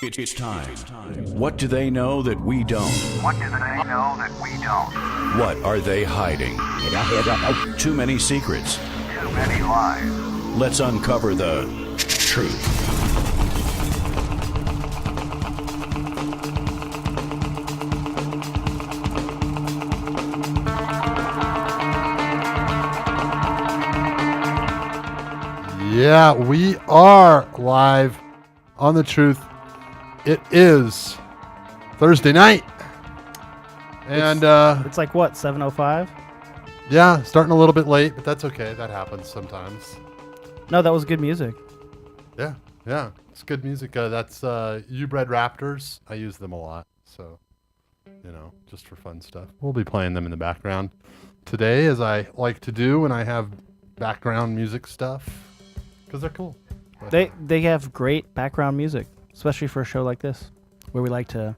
It's time. What do they know that we don't? What are they hiding? Too many secrets. Too many lies. Let's uncover the truth. Yeah, we are live on The Truth. It is Thursday night. And It's like what, 7:05? yeah, starting a little bit late, but that's okay. That happens sometimes. No, that was good music. Yeah. It's good music. That's You Bred Raptors. I use them a lot. So, just for fun stuff. We'll be playing them in the background today, as I like to do when I have background music stuff, because they're cool. They have great background music, especially for a show like this, where we like to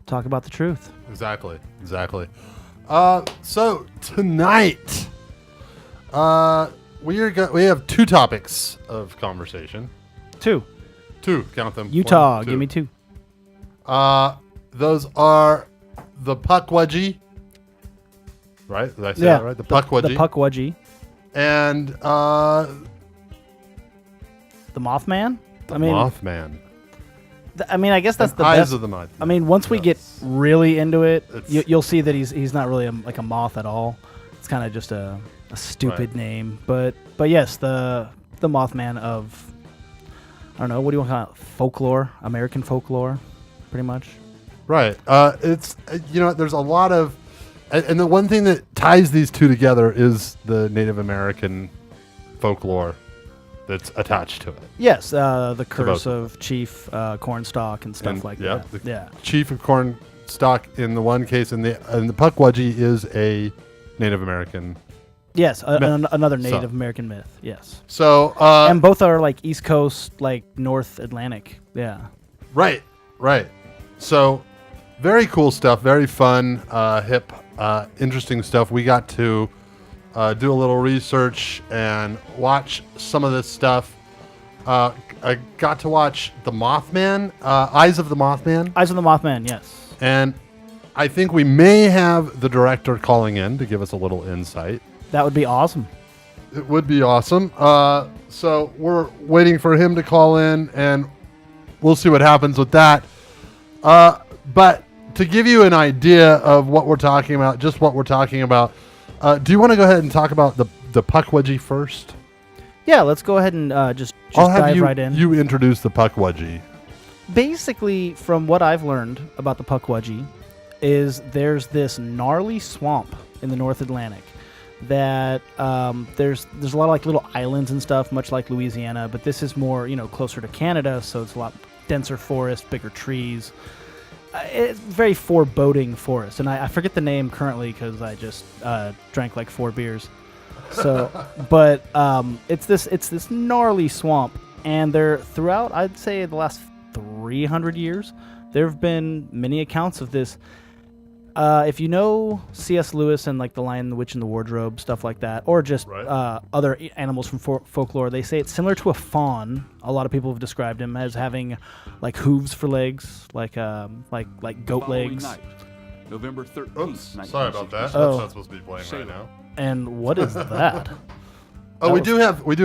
talk about the truth. Exactly. So tonight, we have two topics of conversation. Two. Count them. Utah, 1, 2. give me two. Those are the Pukwudgie. Right? Did I say that right? The Pukwudgie. The Pukwudgie. And The Mothman? Mothman. I guess that's And the Eyes best. of the Mothman. I mean, once we get Yes. really into it, It's- you'll see that he's not really like a moth at all. It's kind of just a stupid Right. name. But yes, the Mothman of, I don't know, what do you want to call it? Folklore, American folklore, pretty much. Right. It's there's a lot of, and the one thing that ties these two together is the Native American folklore that's attached to it. Yes, the curse both. of Chief Cornstalk and stuff And, like yeah, that. the Yeah. Chief of Cornstalk in the one case, and the Pukwudgie is a Native American. Yes, Myth. another So- Native American myth. Yes. So And both are like East Coast, like North Atlantic. Yeah. right. So very cool stuff, very fun, hip, interesting stuff. We got to do a little research and watch some of this stuff. I got to watch The Mothman, Eyes of the Mothman, Eyes of the Mothman, yes. and I think we may have the director calling in to give us a little insight. That would be awesome. It would be awesome. So we're waiting for him to call in, and we'll see what happens with that. But to give you an idea of what we're talking about, do you want to go ahead and talk about the Pukwudgie first? Yeah, let's go ahead and just I'll have dive you, right in. you introduce the Pukwudgie. Basically, from what I've learned about the Pukwudgie, is there's this gnarly swamp in the North Atlantic that there's a lot of like little islands and stuff, much like Louisiana, but this is more closer to Canada, so it's a lot denser forest, bigger trees. It's very foreboding forest, and I forget the name currently because I just drank like 4 beers. So, but it's this gnarly swamp, and there throughout I'd say the last 300 years, there have been many accounts of this. If you know C.S. Lewis and like The Lion, the Witch, and the Wardrobe, stuff like that, or just Right. other animals from folklore, they say it's similar to a fawn. A lot of people have described him as having like hooves for legs, like goat Following legs. night, November 13th. Oops, sorry about that. 1966. Oh. That's not supposed to be playing right now. And what is that? Oh, That we was- do have. We'll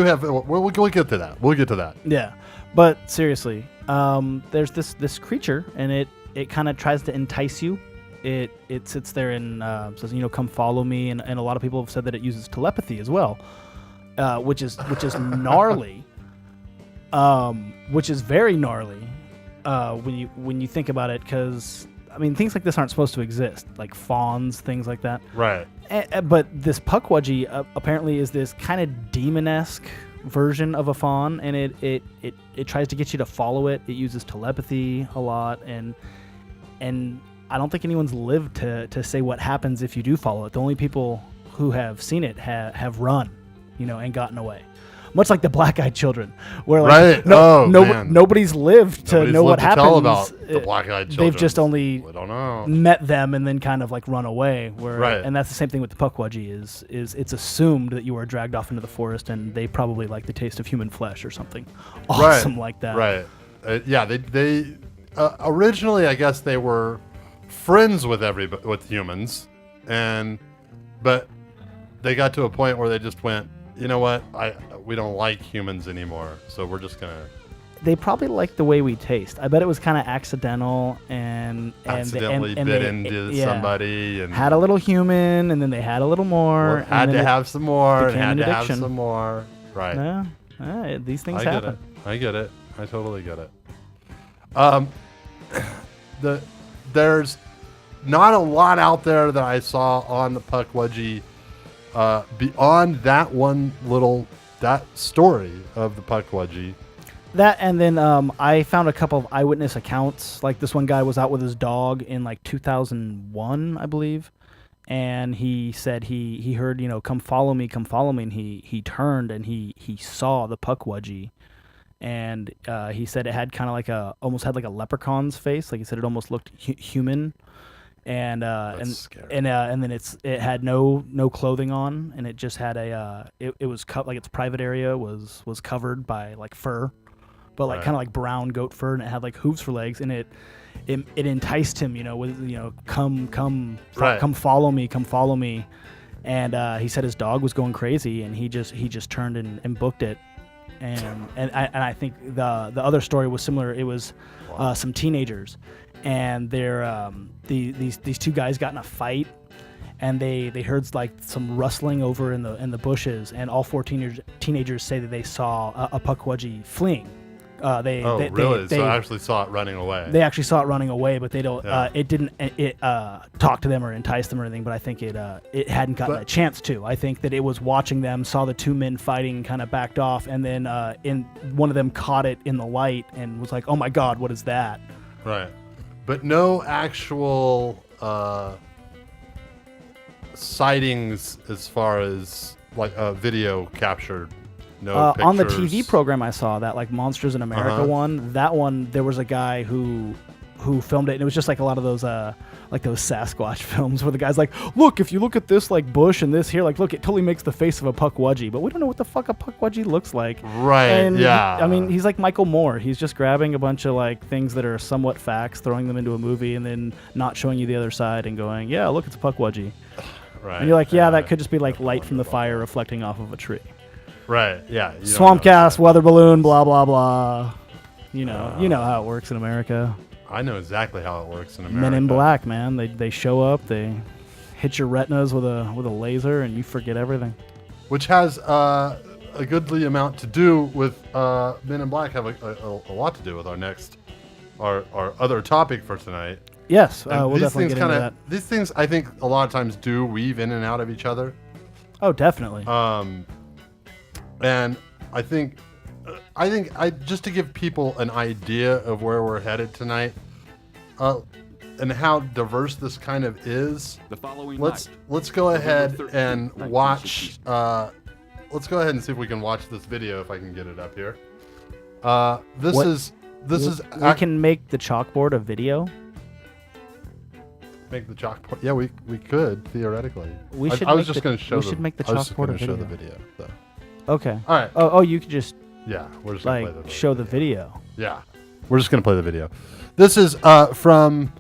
get to that. We'll get to that. Yeah, but seriously, there's this creature, and it kind of tries to entice you. It sits there and says, come follow me, and a lot of people have said that it uses telepathy as well, which is gnarly, which is very gnarly when you think about it, because I mean things like this aren't supposed to exist, like fawns, things like that. Right. But this Pukwudgie apparently is this kind of demon-esque version of a fawn, and it tries to get you to follow it. It uses telepathy a lot, and I don't think anyone's lived to say what happens if you do follow it. The only people who have seen it have run, and gotten away. Much like the Black-Eyed Children, where like Right. Oh, man. nobody's lived to Nobody's know what lived to happens. tell about the Black-Eyed Children. They've just only I don't know. met them and then kind of like run away. Right. And that's the same thing with the Pukwudgie. Is it's assumed that you are dragged off into the forest, and they probably like the taste of human flesh or something awesome like that. Right. Yeah. They originally, I guess they were friends with with humans, but they got to a point where they just went, you know what, we don't like humans anymore, so we're just gonna. They probably liked the way we taste. I bet it was kind of accidental and Accidentally and bit they- into yeah. somebody and Had a little human, and then they had a little more. had and to then have some more, and became had an to have addiction. some more. Right. Yeah, these things I get happen. it. I get it. I totally get it. There's not a lot out there that I saw on the Pukwudgie beyond that story of the Pukwudgie. That, and then I found a couple of eyewitness accounts. Like this one guy was out with his dog in like 2001, I believe, and he said he heard, come follow me, and he turned and he saw the Pukwudgie, and he said it had kind of almost had like a leprechaun's face. Like he said, it almost looked human, and That's scary. and then it had no clothing on, and it just had it was like its private area was covered by like fur. But like Right. kind of like brown goat fur, and it had like hooves for legs, and it enticed him, with come Right. follow me, and he said his dog was going crazy, and he just turned and booked it, and I think the other story was similar. It was some teenagers, and they're these two guys got in a fight, and they heard like some rustling over in the bushes, and all four teenagers say that they saw a Pukwudgie fleeing. Really? So I actually saw it running away. They actually saw it running away, but they don't. Yeah. It didn't. Talk to them or entice them or anything. But I think it hadn't gotten a chance to. I think that it was watching them, saw the two men fighting, kind of backed off, and then one of them caught it in the light and was like, "Oh my God, what is that?" Right. But no actual sightings as far as like a video captured. No pictures. On the TV program I saw, that like Monsters in America one, that one, there was a guy who filmed it, and it was just like a lot of those like those Sasquatch films where the guy's like, look, if you look at this like bush and this here, like look, it totally makes the face of a Pukwudgie, but we don't know what the fuck a Pukwudgie looks like. Right. And yeah. I mean, he's like Michael Moore. He's just grabbing a bunch of like things that are somewhat facts, throwing them into a movie, and then not showing you the other side and going, yeah, look, it's a Pukwudgie. Right. And you're like, yeah, that could just be like light from the fire reflecting off of a tree. Right. Yeah. you don't Swamp know. gas, weather balloon, blah blah blah. You know how it works in America. I know exactly how it works in America. Men in Black, man. They show up, they hit your retinas with a laser, and you forget everything. Which has a goodly amount to do with Men in Black. Have a lot to do with our other topic for tonight. Yes, And we'll definitely get into that. These things, I think, a lot of times do weave in and out of each other. Oh, definitely. And I think just to give people an idea of where we're headed tonight, and how diverse this kind of is. The following Let's night, go ahead November 13th, and watch. 1966. Let's go ahead and see if we can watch this video if I can get it up here. This What- is we can make the chalkboard a video. make the chalkboard. Yeah, we could theoretically. We should I was make just going to show. we should make the I was just chalkboard a gonna show the video. video. So. Okay. All right. Oh, you could just Yeah, we're just gonna like play the show the video. Yeah, we're just gonna play the video. This is from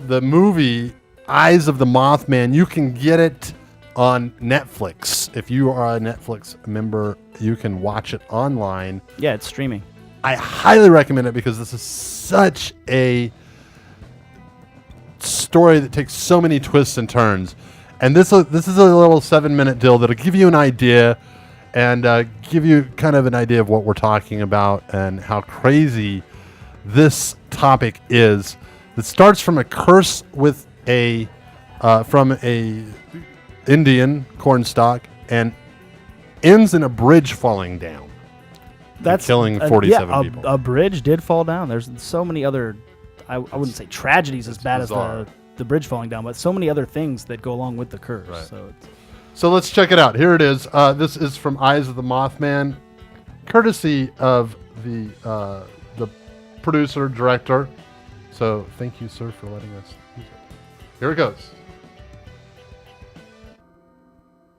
the movie Eyes of the Mothman. You can get it on Netflix. If you are a Netflix member, you can watch it online. Yeah, it's streaming. I highly recommend it because this is such a story that takes so many twists and turns. And this is a little 7-minute deal that'll give you an idea and give you kind of an idea of what we're talking about and how crazy this topic is. It starts from a curse with from a Indian cornstalk and ends in a bridge falling down. That's killing 47 people. A bridge did fall down. There's so many other, I wouldn't say tragedies as bad bizarre. as the bridge falling down, but so many other things that go along with the curse. Right. So let's check it out. Here it is. This is from Eyes of the Mothman, courtesy of the producer, director. So thank you, sir, for letting us use it. Here it goes.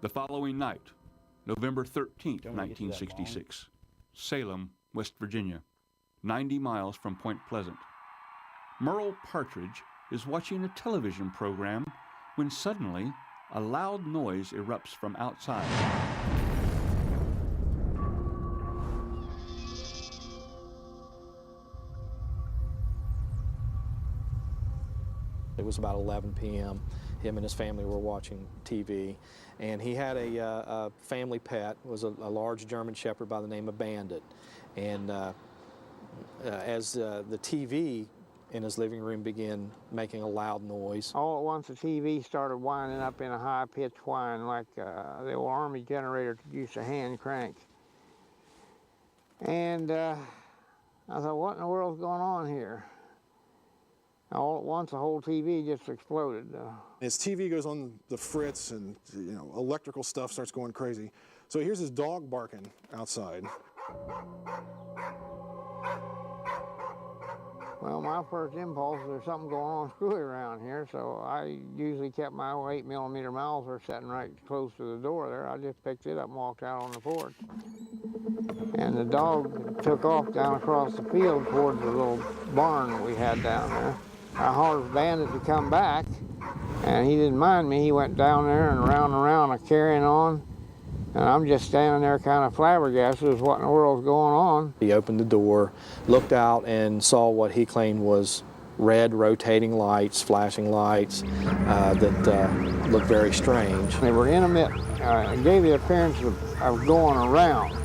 The following night, November 13th, 1966, Salem, West Virginia, 90 miles from Point Pleasant. Merle Partridge is watching a television program when suddenly a loud noise erupts from outside. It was about 11 p.m. Him and his family were watching TV, and he had a family pet. It was a large German Shepherd by the name of Bandit. And as the TV in his living room began making a loud noise, all at once the TV started winding up in a high-pitched whine like the old Army generator used to hand crank. And I thought, what in the world's going on here? All at once, the whole TV just exploded. His TV goes on the fritz, and electrical stuff starts going crazy. So here's his dog barking outside. Well, my first impulse is there's something going on screwy around here, so I usually kept my old 8mm Mauser sitting right close to the door there. I just picked it up and walked out on the porch. And the dog took off down across the field towards the little barn we had down there. I hollered for Bandit to come back, and he didn't mind me. He went down there and around, carrying on. And I'm just standing there kind of flabbergasted as what in the world's going on. he opened the door, looked out, and saw what he claimed was red rotating lights, flashing lights that looked very strange. They were intermittent. It gave the appearance of going around,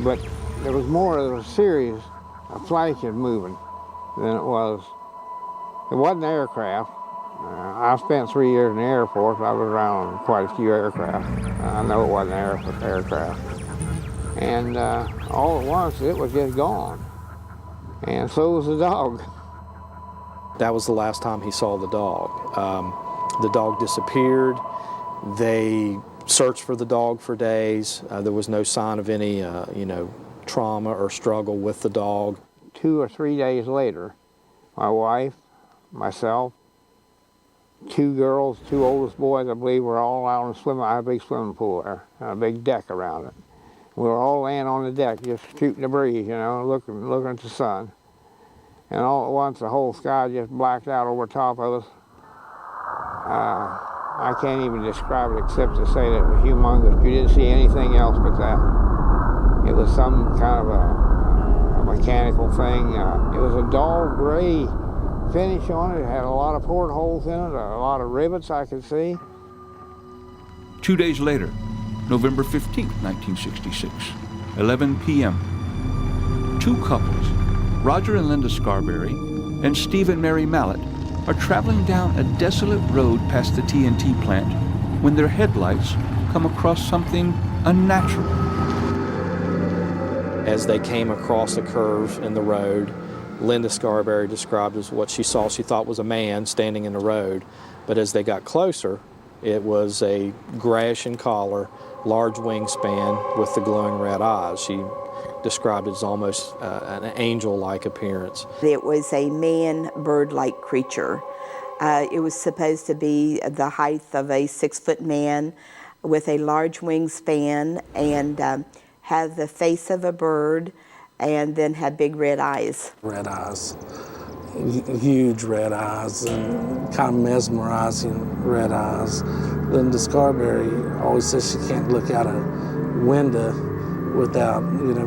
but there was more of a series of flashes moving than it was. It wasn't aircraft. I spent 3 years in the Air Force. I was around quite a few aircraft. I know it wasn't aircraft. And all at once, it was just gone. And so was the dog. That was the last time he saw the dog. The dog disappeared. They searched for the dog for days. There was no sign of any, trauma or struggle with the dog. 2 or 3 days later, my wife, myself, 2 girls, 2 oldest boys, I believe, were all out on the swimming. I had a big swimming pool there, and a big deck around it. We were all laying on the deck, just shooting the breeze, looking at the sun. And all at once, the whole sky just blacked out over top of us. I can't even describe it except to say that it was humongous. You didn't see anything else but that. It was some kind of a mechanical thing. It was a dull gray finish on it. It had a lot of portholes in it, a lot of rivets I could see. 2 days later, November 15th, 1966, 11 p.m., 2 couples, Roger and Linda Scarberry and Steve and Mary Mallett, are traveling down a desolate road past the TNT plant when their headlights come across something unnatural. As they came across a curve in the road, Linda Scarberry described as what she saw she thought was a man standing in the road, but as they got closer, it was a grayish in collar, large wingspan with the glowing red eyes. She described it as almost an angel-like appearance. It was a man-bird-like creature. It was supposed to be the height of a 6-foot man with a large wingspan and had the face of a bird and then had big red eyes. Red eyes, huge red eyes, and kind of mesmerizing red eyes. Linda Scarberry always says she can't look out a window without,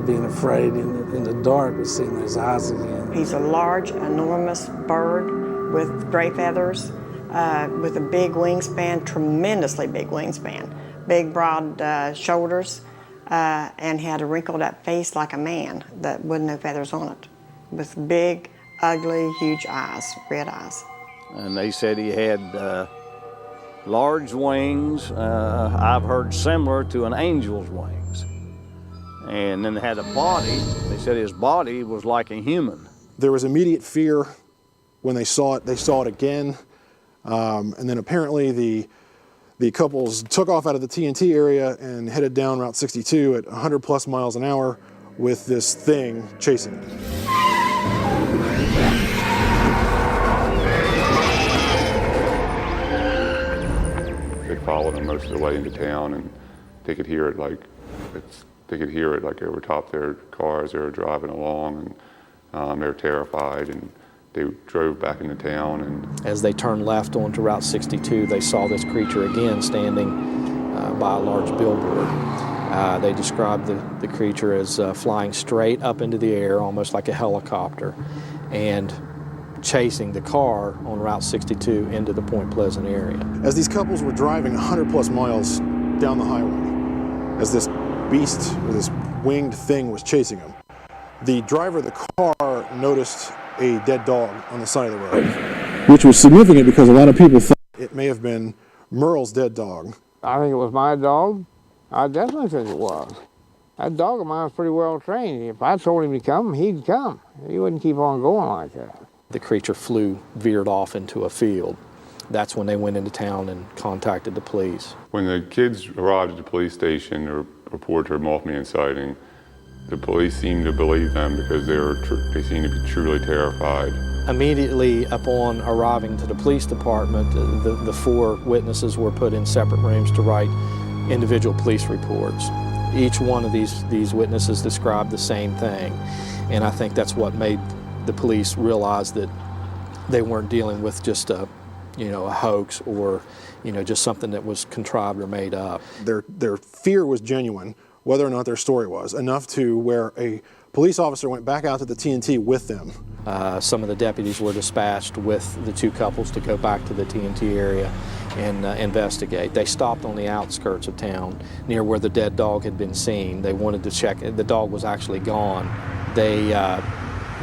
being afraid in the dark of seeing those eyes again. He's a large, enormous bird with gray feathers, with a big wingspan, tremendously big wingspan, big broad shoulders, and had a wrinkled up face like a man that with no feathers on it, with big, ugly, huge eyes, red eyes. And they said he had large wings, I've heard similar to an angel's wings. And then they had a body. They said his body was like a human. There was immediate fear when they saw it. They saw it again. And then apparently the couples took off out of the TNT area and headed down Route 62 at 100 plus miles an hour with this thing chasing them. They followed them most of the way into town, and they could hear it they could hear it like over top their cars. They were driving along, and they were terrified, and they drove back into town. And as they turned left onto Route 62, they saw this creature again standing by a large billboard. They described the creature as flying straight up into the air, almost like a helicopter, and chasing the car on Route 62 into the Point Pleasant area. As these couples were driving 100+ miles down the highway, as this beast or this winged thing was chasing them, the driver of the car noticed a dead dog on the side of the road, which was significant because a lot of people thought it may have been Merle's dead dog. I think it was my dog. I definitely think it was. That dog of mine was pretty well trained. If I told him to come, he'd come. He wouldn't keep on going like that. The creature veered off into a field. That's when they went into town and contacted the police. when the kids arrived at the police station to report their Mothman sighting, the police seemed to believe them because they seemed to be truly terrified. Immediately upon arriving to the police department, the 4 witnesses were put in separate rooms to write individual police reports. Each one of these witnesses described the same thing, and I think that's what made the police realize that they weren't dealing with just a hoax or just something that was contrived or made up. Their fear was genuine, whether or not their story was, enough to where a police officer went back out to the TNT with them. Some of the deputies were dispatched with the 2 couples to go back to the TNT area and investigate. They stopped on the outskirts of town near where the dead dog had been seen. They wanted to check. The dog was actually gone. They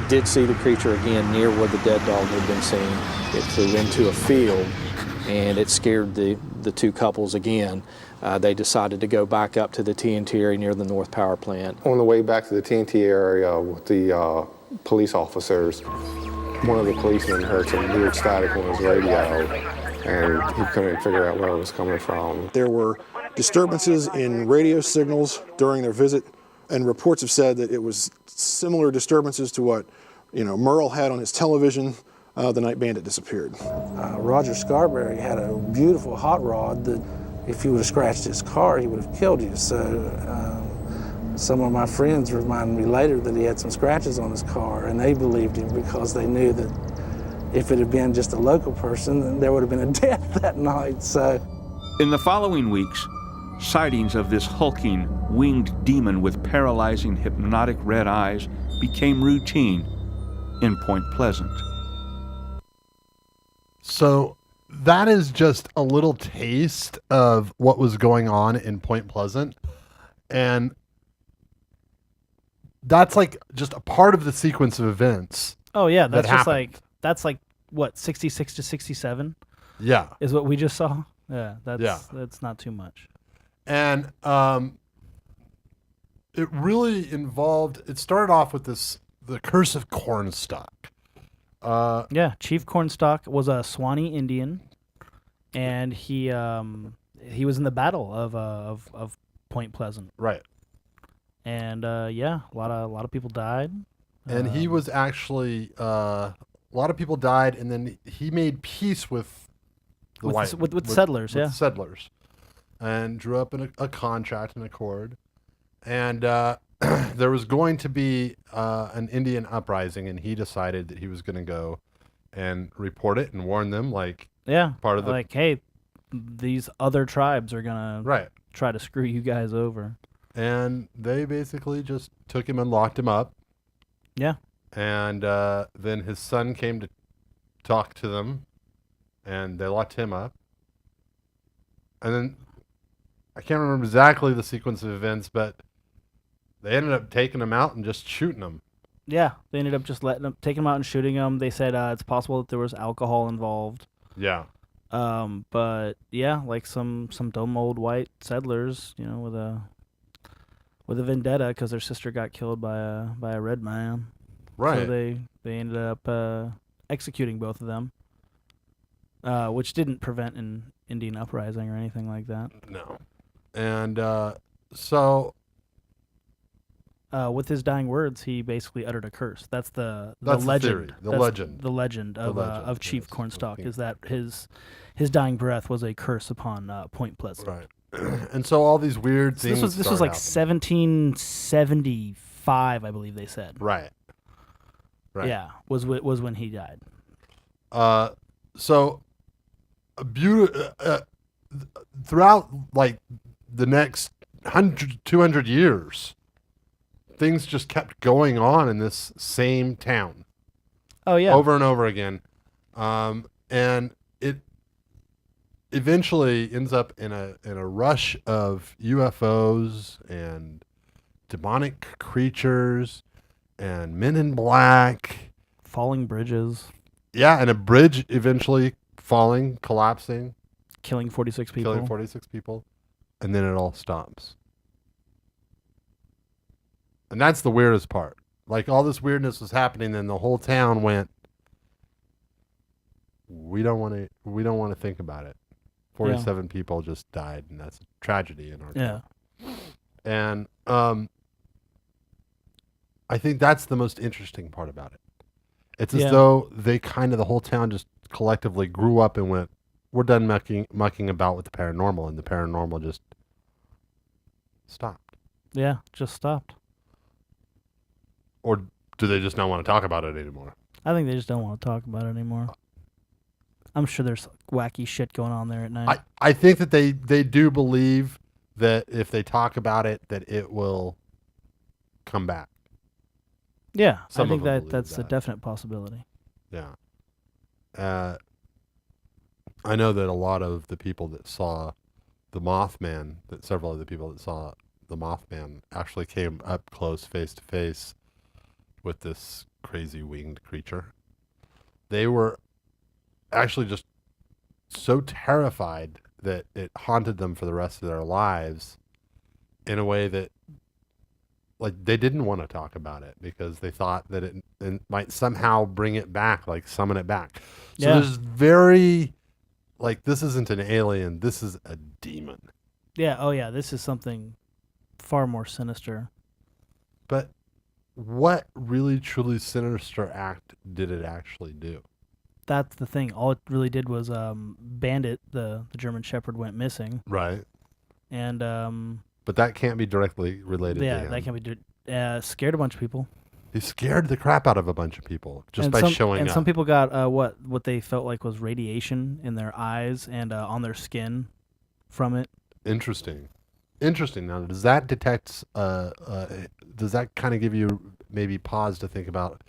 did see the creature again near where the dead dog had been seen. It flew into a field and it scared the 2 couples again. They decided to go back up to the TNT area near the North Power Plant. On the way back to the TNT area with the police officers, one of the policemen heard some weird static on his radio, and he couldn't figure out where it was coming from. There were disturbances in radio signals during their visit, and reports have said that it was similar disturbances to what Merle had on his television the night Bandit disappeared. Roger Scarberry had a beautiful hot rod that if you would have scratched his car, he would have killed you. So some of my friends reminded me later that he had some scratches on his car, and they believed him because they knew that if it had been just a local person, then there would have been a death that night. So, in the following weeks, sightings of this hulking, winged demon with paralyzing, hypnotic red eyes became routine in Point Pleasant. So that is just a little taste of what was going on in Point Pleasant. And that's like just a part of the sequence of events. Oh yeah, that's that just happened. that's like what, 66 to 67? Yeah. Is what we just saw? Yeah, that's not too much. And it really involved, it started off with the Curse of Cornstalk. Yeah, Chief Cornstalk was a Swanee Indian, and he was in the battle of Point Pleasant. Right. And yeah, a lot of people died. And he was actually a lot of people died, and then he made peace with the settlers, with settlers, and drew up a contract, an accord, and there was going to be an Indian uprising, and he decided that he was going to go and report it and warn them, part of the hey, these other tribes are gonna try to screw you guys over. And they basically just took him and locked him up. Yeah. And then his son came to talk to them, and they locked him up. And then I can't remember exactly the sequence of events, but they ended up taking him out and just shooting him. Yeah, they ended up just taking him out and shooting him. They said it's possible that there was alcohol involved. Yeah. But yeah, like some dumb old white settlers, with a vendetta because their sister got killed by a red man. Right. So they ended up executing both of them, which didn't prevent an Indian uprising or anything like that. No. And so with his dying words, he basically uttered a curse. That's the legend. The legend of Chief Cornstalk is that his dying breath was a curse upon Point Pleasant. Right. And so all these weird things. This was like 1775, I believe they said. Right. Right. Yeah, was when he died. So throughout like the next 200 years, things just kept going on in this same town. Oh yeah, over and over again, and it eventually ends up in a rush of UFOs and demonic creatures and men in black, falling bridges. Yeah, and a bridge eventually falling, collapsing, killing 46 people. And then it all stops. And that's the weirdest part. Like, all this weirdness was happening, and the whole town went, we don't want to think about it. 47 people just died, and that's a tragedy in our town. And I think that's the most interesting part about it. It's as though they the whole town just collectively grew up and went, we're done mucking about with the paranormal, and the paranormal just stopped. Yeah, just stopped. Or do they just not want to talk about it anymore? I think they just don't want to talk about it anymore. I'm sure there's wacky shit going on there at night. I think that they do believe that if they talk about it, that it will come back. Yeah, Some I think of them that's believe a definite possibility. Yeah. I know that a lot of the people that saw the Mothman, that several of the people that saw the Mothman actually came up close, face to face with this crazy winged creature. They were actually just so terrified that it haunted them for the rest of their lives in a way that, like, they didn't want to talk about it because they thought that it might somehow bring it back, like summon it back. So there's very, like, this isn't an alien, this is a demon. Yeah, oh yeah, this is something far more sinister. But what really truly sinister act did it actually do? That's the thing. All it really did was Bandit, the German Shepherd, went missing. Right. And but that can't be directly related to him. Yeah, that can be scared a bunch of people. He scared the crap out of a bunch of people just by showing up. And some people got what they felt like was radiation in their eyes and on their skin from it. Interesting. Now, does that detect? Does that kind of give you maybe pause to think about?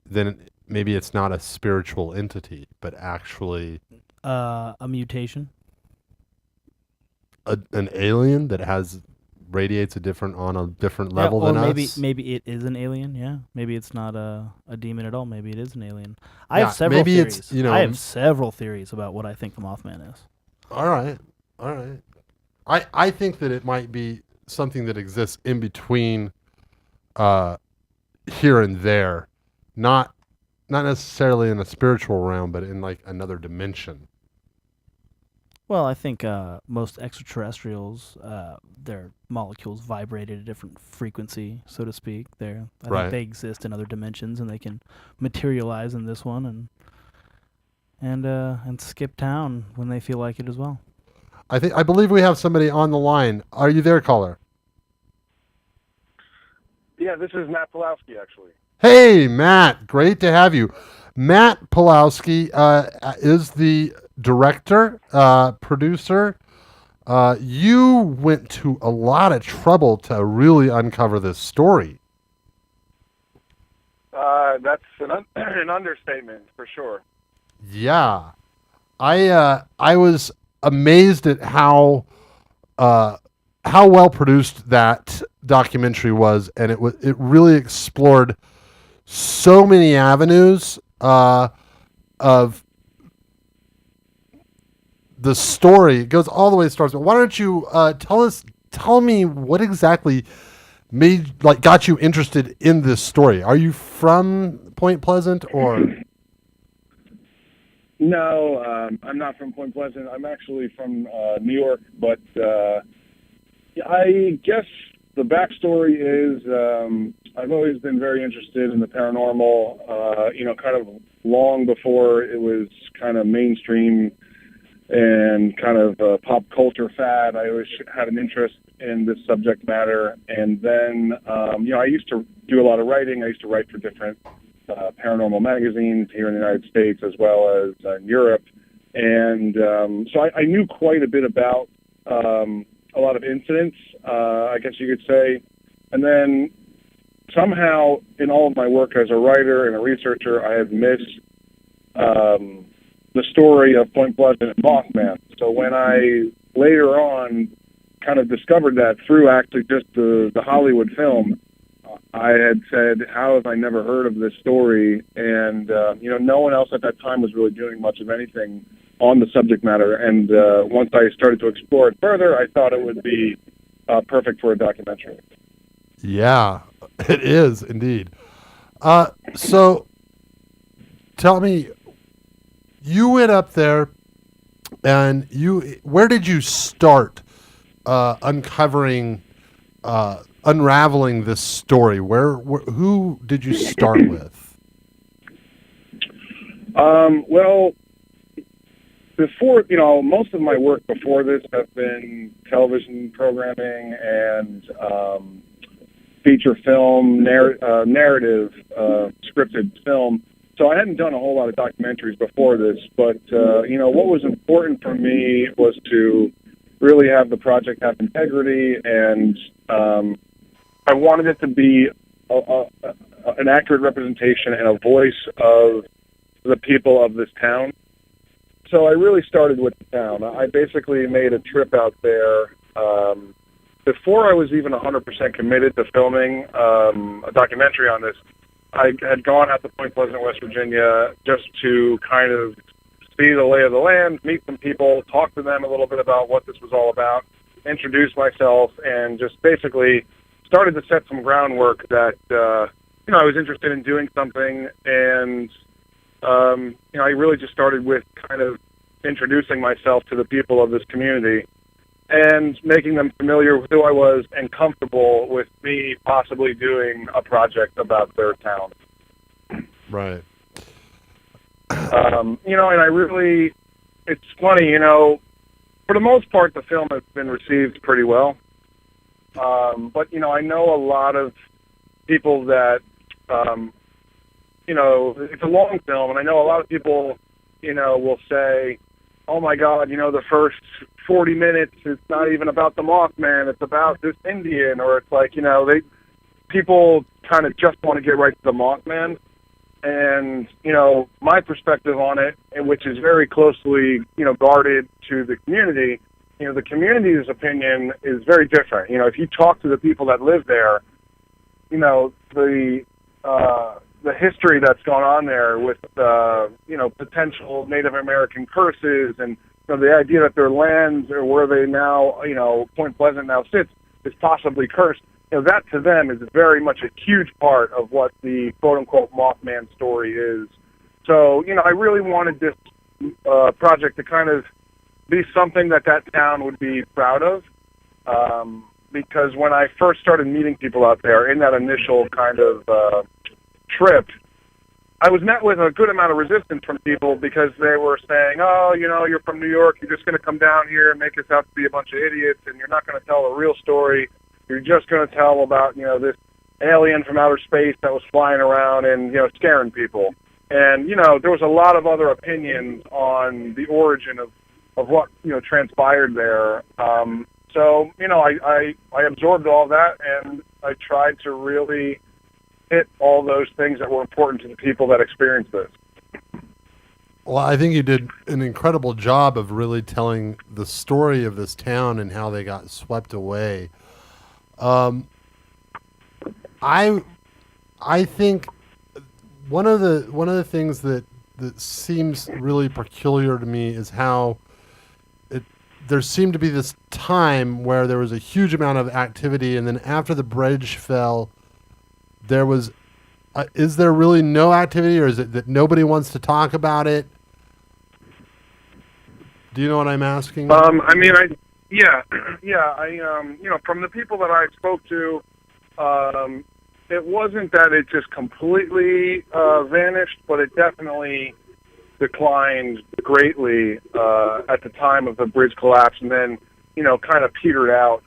Then maybe it's not a spiritual entity, but actually a mutation. An alien that radiates on a different level than us. Maybe it is an alien. Yeah, maybe it's not a demon at all. Maybe it is an alien. I have several theories. I have several theories about what I think the Mothman is. All right. I think that it might be something that exists in between here and there, not necessarily in a spiritual realm, but in like another dimension. Well, I think most extraterrestrials, their molecules vibrate at a different frequency, so to speak. I think they exist in other dimensions, and they can materialize in this one and skip town when they feel like it as well. I believe we have somebody on the line. Are you there, caller? Yeah, this is Matt Pulowski, actually. Hey, Matt. Great to have you. Matt Pulowski is the director, producer. You went to a lot of trouble to really uncover this story. That's an understatement, for sure. Yeah. I was amazed at how well produced that documentary was, and it really explored so many avenues of the story. It goes all the way to stars. But why don't you tell me what exactly got you interested in this story? Are you from Point Pleasant or? No, I'm not from Point Pleasant. I'm actually from New York, but I guess the backstory is I've always been very interested in the paranormal, kind of long before it was kind of mainstream and kind of pop culture fad. I always had an interest in this subject matter. And then, I used to do a lot of writing. I used to write for different paranormal magazines here in the United States as well as in Europe. And so I knew quite a bit about a lot of incidents, I guess you could say. And then somehow in all of my work as a writer and a researcher, I had missed the story of Point Pleasant and Mothman. So when I later on kind of discovered that through actually just the Hollywood film, I had said, how have I never heard of this story? And, no one else at that time was really doing much of anything on the subject matter. And once I started to explore it further, I thought it would be perfect for a documentary. Yeah, it is indeed. So tell me, you went up there and where did you start unraveling this story? Who did you start with? Well, before, most of my work before this have been television programming and feature film, narrative, scripted film. So I hadn't done a whole lot of documentaries before this, but, what was important for me was to really have the project have integrity, and I wanted it to be an accurate representation and a voice of the people of this town. So I really started with the town. I basically made a trip out there before I was even 100% committed to filming a documentary on this. I had gone out to Point Pleasant, West Virginia, just to kind of see the lay of the land, meet some people, talk to them a little bit about what this was all about, introduce myself, and just basically started to set some groundwork that, I was interested in doing something. And, I really just started with kind of introducing myself to the people of this community and making them familiar with who I was and comfortable with me possibly doing a project about their town. Right. And I really, it's funny, for the most part, the film has been received pretty well. But, I know a lot of people that, it's a long film, and I know a lot of people, will say, oh my God, the first 40 minutes, it's not even about the Mothman, it's about this Indian, or it's like, people kind of just want to get right to the Mothman. And, my perspective on it, which is very closely, guarded to the community, the community's opinion is very different. If you talk to the people that live there, the history that's gone on there with, potential Native American curses and the idea that their lands or where they now, Point Pleasant now sits is possibly cursed. That to them is very much a huge part of what the quote-unquote Mothman story is. So, I really wanted this project to kind of be something that town would be proud of. Because when I first started meeting people out there in that initial kind of trip, I was met with a good amount of resistance from people because they were saying, oh, you're from New York, you're just going to come down here and make us out to be a bunch of idiots, and you're not going to tell a real story. You're just going to tell about, this alien from outer space that was flying around and, scaring people. And, there was a lot of other opinions on the origin of what, transpired there. So, I absorbed all that, and I tried to really hit all those things that were important to the people that experienced this. Well, I think you did an incredible job of really telling the story of this town and how they got swept away. I think one of the things that seems really peculiar to me is how there seemed to be this time where there was a huge amount of activity, and then after the bridge fell, there was. Is there really no activity, or is it that nobody wants to talk about it? Do you know what I'm asking? From the people that I spoke to, it wasn't that it just completely vanished, but it definitely declined greatly at the time of the bridge collapse, and then, kind of petered out,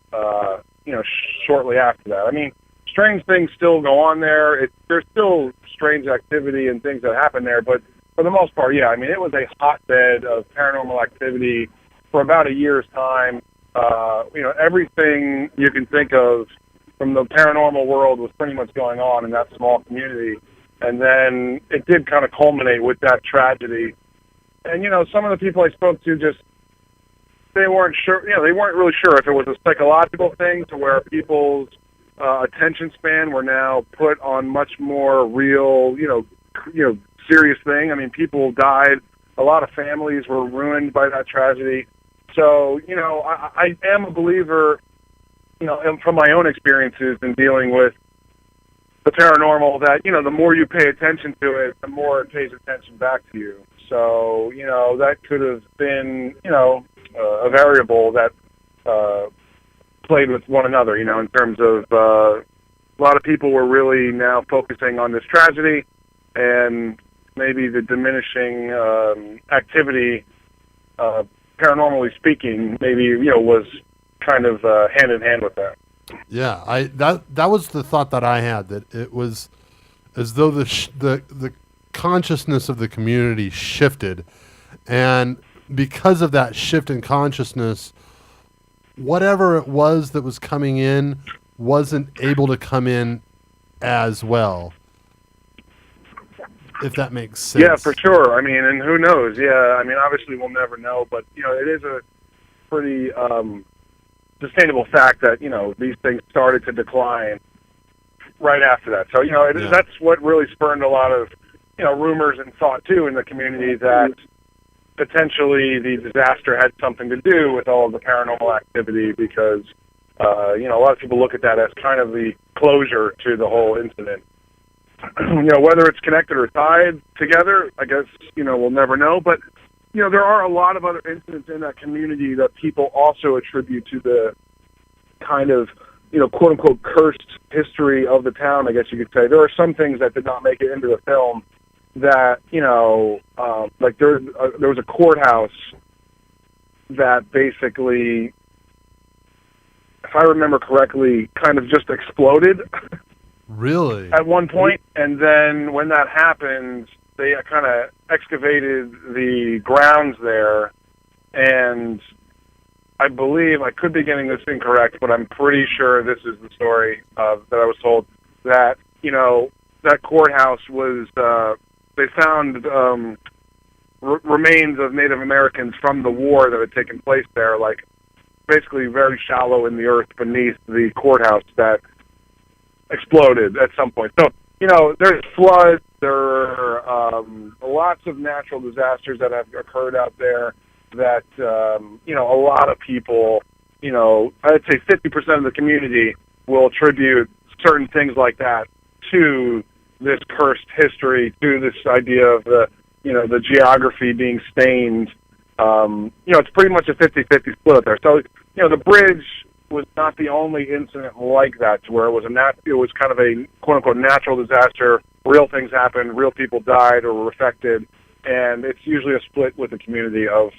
shortly after that. I mean, strange things still go on there. There's still strange activity and things that happen there, but for the most part, yeah, I mean, it was a hotbed of paranormal activity for about a year's time. Everything you can think of from the paranormal world was pretty much going on in that small community. And then it did kind of culminate with that tragedy. And, some of the people I spoke to they weren't sure, they weren't really sure if it was a psychological thing to where people's attention span were now put on much more real, serious thing. I mean, people died. A lot of families were ruined by that tragedy. So, I am a believer, and from my own experiences in dealing with the paranormal, that, the more you pay attention to it, the more it pays attention back to you. So, that could have been, a variable that played with one another, in terms of a lot of people were really now focusing on this tragedy, and maybe the diminishing activity, paranormally speaking, maybe, was kind of hand in hand with that. Yeah, that was the thought that I had, that it was as though the consciousness of the community shifted, and because of that shift in consciousness, whatever it was that was coming in wasn't able to come in as well, if that makes sense. Yeah, for sure. I mean, and who knows? Yeah, I mean, obviously we'll never know, but, it is a pretty sustainable fact that, these things started to decline right after that. So, that's what really spurred a lot of, rumors and thought, too, in the community that potentially the disaster had something to do with all of the paranormal activity because, a lot of people look at that as kind of the closure to the whole incident. Whether it's connected or tied together, I guess, we'll never know. But, there are a lot of other incidents in that community that people also attribute to the kind of, quote-unquote cursed history of the town, I guess you could say. There are some things that did not make it into the film that, like there was a courthouse that basically, if I remember correctly, kind of just exploded. Really? At one point, and then when that happened, they kind of excavated the grounds there, and I believe, I could be getting this incorrect, but I'm pretty sure this is the story that I was told, that, that courthouse was, they found remains of Native Americans from the war that had taken place there, like basically very shallow in the earth beneath the courthouse that exploded at some point. So, there's floods, there are lots of natural disasters that have occurred out there that, a lot of people, I'd say 50% of the community will attribute certain things like that to this cursed history, to this idea of the geography being stained. It's pretty much a 50-50 split up there. So, the bridge was not the only incident like that, to where it was kind of a quote-unquote natural disaster. Real things happened, real people died or were affected, and it's usually a split with the community of,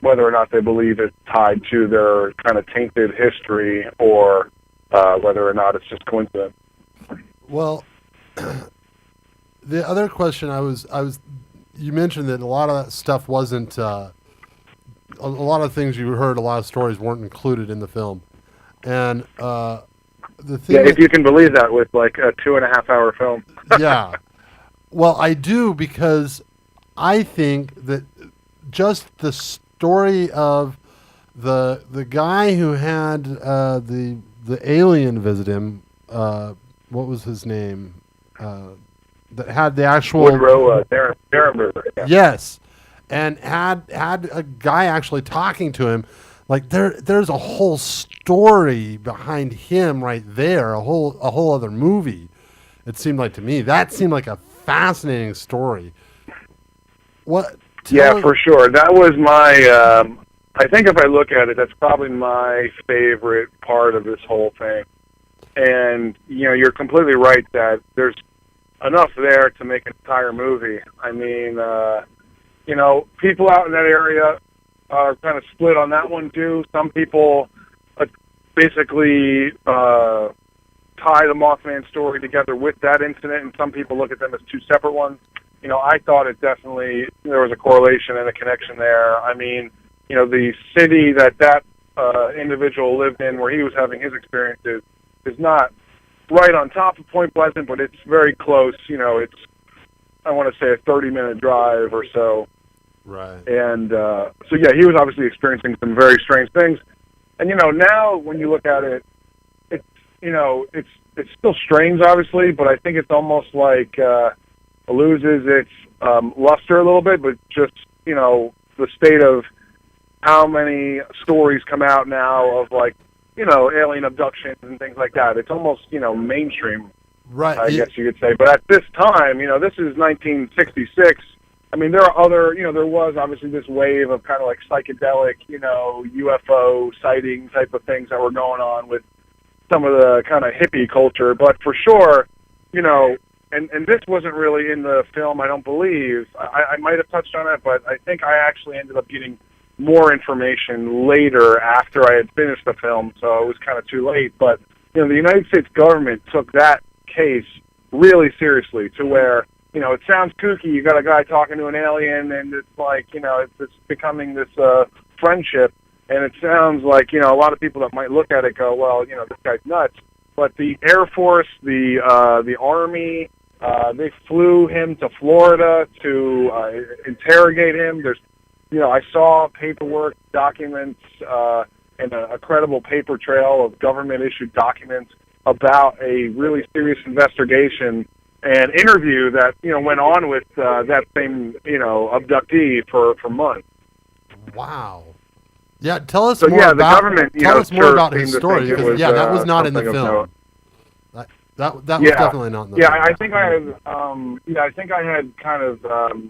whether or not they believe it's tied to their kind of tainted history or whether or not it's just coincidence. Well, the other question you mentioned that a lot of that stuff wasn't, a lot of things you heard, a lot of stories weren't included in the film. And the thing... Yeah, if you can believe that with like a 2.5-hour film. Yeah. Well, I do, because I think that just the story of the guy who had the alien visit him, what was his name? That had the actual Woodrow Derenberger. Yeah. Yes, and had a guy actually talking to him. Like there's a whole story behind him right there, a whole other movie. It seemed like to me. That seemed like a fascinating story. What? Yeah, for sure. That was my. I think if I look at it, that's probably my favorite part of this whole thing. And you're completely right that there's enough there to make an entire movie. I mean, you know, people out in that area are kind of split on that one too. Some people basically tie the Mothman story together with that incident, and some people look at them as two separate ones. You know, I thought it definitely, there was a correlation and a connection there. I mean, you know, the city that individual lived in where he was having his experiences is not right on top of Point Pleasant, but it's very close. You know, it's, I want to say, a 30-minute drive or so. Right. And so, yeah, he was obviously experiencing some very strange things. And, you know, now when you look at it, it's, you know, it's still strange, obviously, but I think it's almost like loses its luster a little bit, but just, you know, the state of how many stories come out now of, like, you know, alien abductions and things like that. It's almost, you know, mainstream, right? I guess you could say. But at this time, you know, this is 1966. I mean, there are other, you know, there was obviously this wave of kind of like psychedelic, you know, UFO sighting type of things that were going on with some of the kind of hippie culture. But for sure, you know, and this wasn't really in the film, I don't believe. I might have touched on it, but I think I actually ended up getting more information later after I had finished the film, so it was kind of too late. But, you know, the United States government took that case really seriously to where, you know, it sounds kooky. You got a guy talking to an alien, and it's like, you know, it's becoming this friendship, and it sounds like, you know, a lot of people that might look at it go, well, you know, this guy's nuts. But the Air Force, the Army, they flew him to Florida to interrogate him. There's, you know, I saw paperwork, documents, and a credible paper trail of government-issued documents about a really serious investigation and interview that, you know, went on with that same, you know, abductee for months. Wow. Yeah, tell us so, more yeah, about. The government, tell us more sure about his story, because that was not in the film. That was definitely not in the film. Yeah, I think I had. I think I had kind of.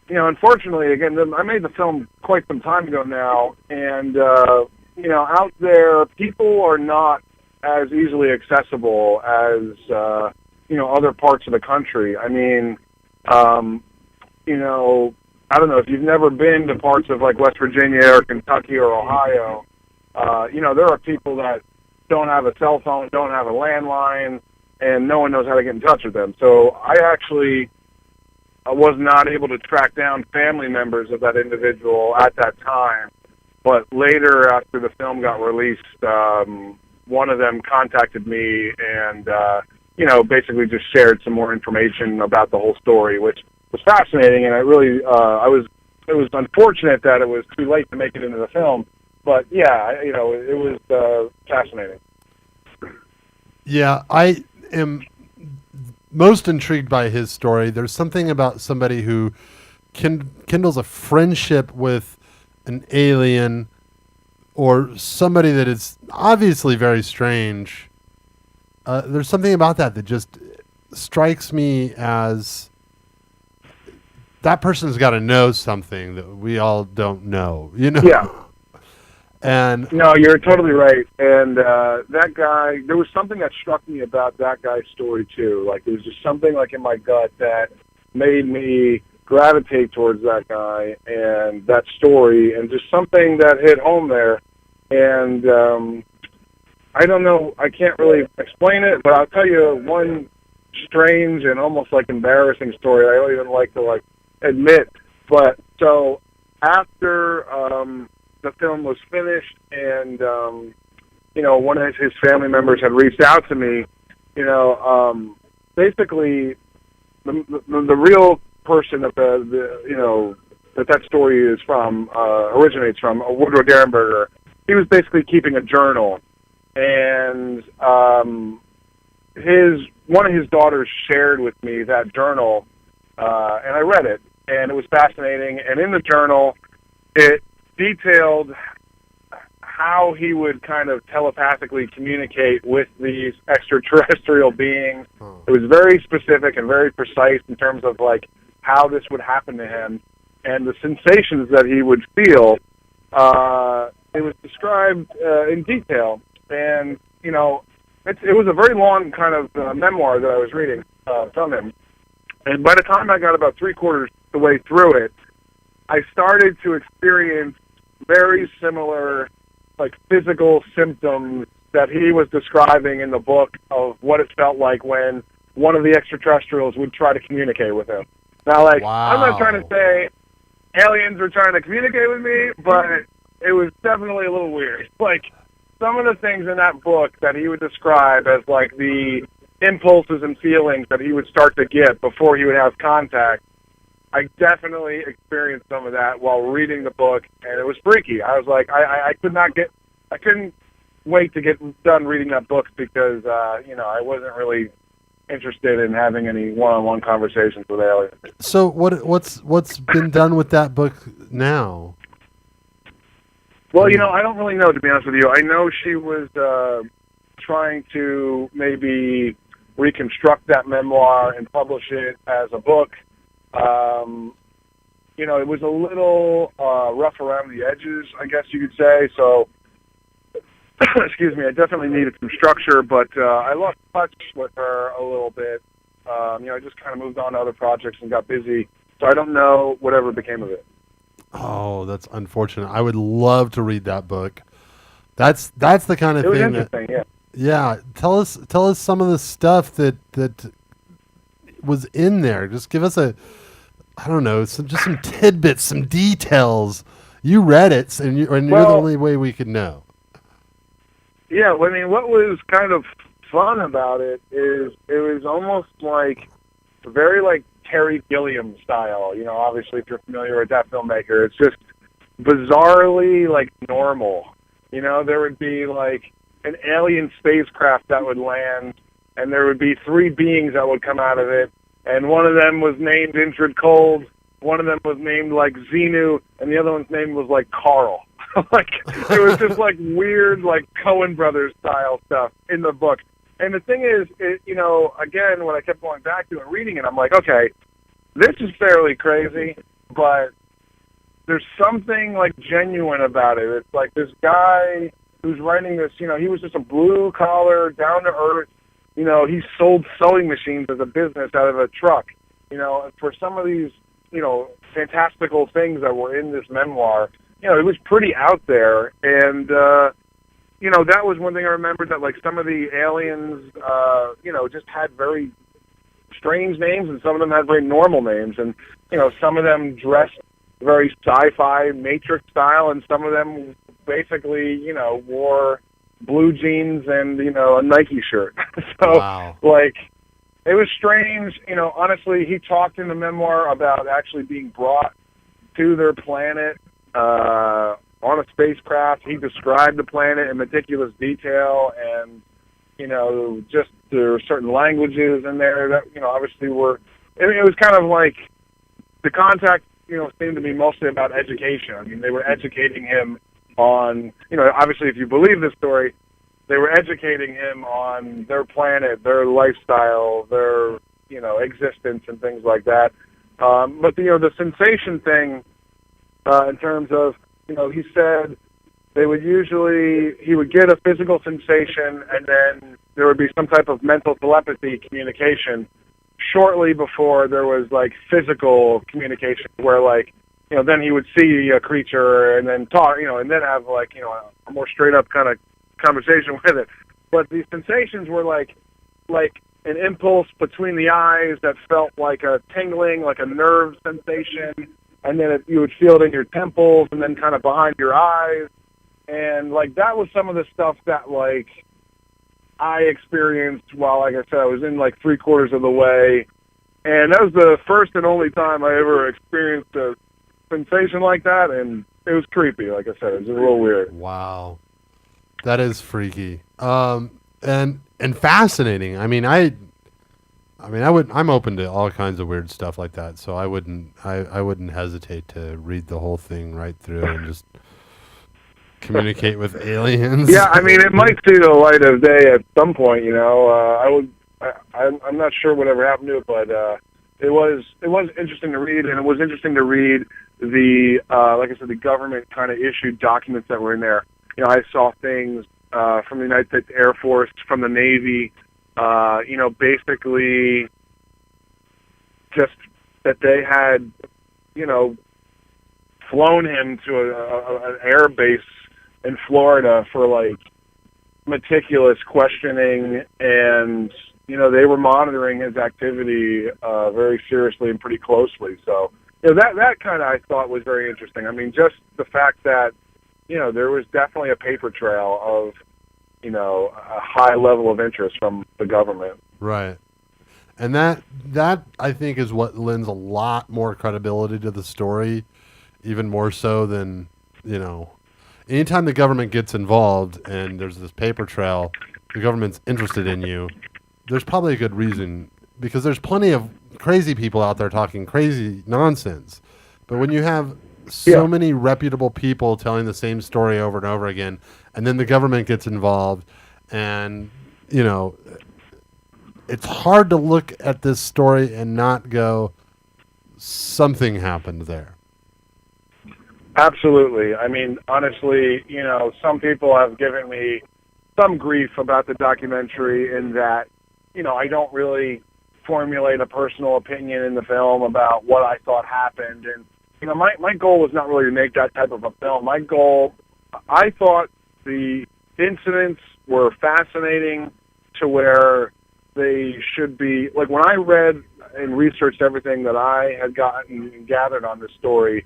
You know, unfortunately, again, I made the film quite some time ago now, and you know, out there, people are not as easily accessible as you know, other parts of the country. I mean, you know, I don't know if you've never been to parts of like West Virginia or Kentucky or Ohio. You know, there are people that don't have a cell phone, don't have a landline, and no one knows how to get in touch with them. So I actually was not able to track down family members of that individual at that time. But later, after the film got released, one of them contacted me and, you know, basically just shared some more information about the whole story, which was fascinating. And I really, it was unfortunate that it was too late to make it into the film. But yeah, you know, it was fascinating. Yeah, I am most intrigued by his story. There's something about somebody who kindles a friendship with an alien or somebody that is obviously very strange. There's something about that just strikes me as that person's got to know something that we all don't know, you know? Yeah. And no, you're totally right. And that guy, there was something that struck me about that guy's story too. Like, there was just something like in my gut that made me gravitate towards that guy and that story, and just something that hit home there. And I don't know, I can't really explain it, but I'll tell you one strange and almost like embarrassing story I don't even like to admit. But so after the film was finished, and you know, one of his family members had reached out to me. You know, basically, the real person that you know, that story is from originates from, Woodrow Derenberger. He was basically keeping a journal, and one of his daughters shared with me that journal, and I read it, and it was fascinating. And in the journal, it detailed how he would kind of telepathically communicate with these extraterrestrial beings. It was very specific and very precise in terms of like how this would happen to him and the sensations that he would feel. It was described in detail, and you know, it was a very long kind of memoir that I was reading from him. And by the time I got about 3/4 the way through it, I started to experience very similar, like, physical symptoms that he was describing in the book of what it felt like when one of the extraterrestrials would try to communicate with him. Now, like, I'm not trying to say aliens were trying to communicate with me, but it was definitely a little weird. Like, some of the things in that book that he would describe as, like, the impulses and feelings that he would start to get before he would have contact, I definitely experienced some of that while reading the book, and it was freaky. I was like, I couldn't wait to get done reading that book because, I wasn't really interested in having any one-on-one conversations with aliens. So what's been done with that book now? Well, I don't really know, to be honest with you. I know she was trying to maybe reconstruct that memoir and publish it as a book. It was a little rough around the edges, I guess you could say. So, excuse me, I definitely needed some structure, but I lost touch with her a little bit. I just kind of moved on to other projects and got busy. So I don't know whatever became of it. Oh, that's unfortunate. I would love to read that book. That's the kind of thing. It was interesting, yeah. Yeah, tell us some of the stuff that was in there. Just give us some tidbits, some details. You read it, and you're the only way we could know. Yeah, I mean, what was kind of fun about it is it was almost like very like Terry Gilliam style. Obviously, if you're familiar with that filmmaker, it's just bizarrely like normal. There would be like an alien spacecraft that would land, and there would be 3 beings that would come out of it, and one of them was named Indrid Cold, one of them was named like Xenu, and the other one's name was like Carl. Like, it was just like weird, like Coen Brothers style stuff in the book. And the thing is, again, when I kept going back to it and reading it, I'm like, okay, this is fairly crazy, but there's something like genuine about it. It's like this guy who's writing this, he was just a blue collar, down to earth, he sold sewing machines as a business out of a truck. For some of these, fantastical things that were in this memoir, it was pretty out there. And, that was one thing I remembered, that like some of the aliens, just had very strange names, and some of them had very normal names. And, some of them dressed very sci-fi Matrix style, and some of them basically, wore blue jeans and, a Nike shirt. So, like, it was strange. Honestly, he talked in the memoir about actually being brought to their planet on a spacecraft. He described the planet in meticulous detail, and, just there were certain languages in there that, obviously were, it was kind of like the contact, seemed to be mostly about education. I mean, they were educating him on, obviously if you believe this story, they were educating him on their planet, their lifestyle, their, existence and things like that. But, the sensation thing, in terms of, he said he would get a physical sensation, and then there would be some type of mental telepathy communication shortly before there was like physical communication, where like, then he would see a creature and then talk, and then have like, a more straight up kind of conversation with it. But the sensations were like an impulse between the eyes that felt like a tingling, like a nerve sensation, and then you would feel it in your temples and then kind of behind your eyes. And like that was some of the stuff that like I experienced while, like I said, I was in like 3/4 of the way. And that was the first and only time I ever experienced a sensation like that, and it was creepy. Like I said, it was a little weird. Wow, that is freaky, and fascinating. I'm open to all kinds of weird stuff like that, so I wouldn't hesitate to read the whole thing right through and just communicate with aliens. Yeah, I mean, it might see the light of day at some point. I'm not sure whatever happened to it, but it was interesting to read, and it was interesting to read the like I said, the government kind of issued documents that were in there. I saw things from the United States Air Force, from the Navy, basically just that they had, flown him to an air base in Florida for like meticulous questioning, and they were monitoring his activity very seriously and pretty closely. So that kind of I thought was very interesting. I mean, just the fact that there was definitely a paper trail of a high level of interest from the government. Right. And that I think is what lends a lot more credibility to the story, even more so than, anytime the government gets involved and there's this paper trail, the government's interested in you, there's probably a good reason, because there's plenty of crazy people out there talking crazy nonsense. But when you have so many reputable people telling the same story over and over again, and then the government gets involved, and, it's hard to look at this story and not go, something happened there. Absolutely. I mean, honestly, some people have given me some grief about the documentary in that, I don't really formulate a personal opinion in the film about what I thought happened. And, my goal was not really to make that type of a film. My goal, I thought the incidents were fascinating to where they should be. Like, when I read and researched everything that I had gotten and gathered on this story,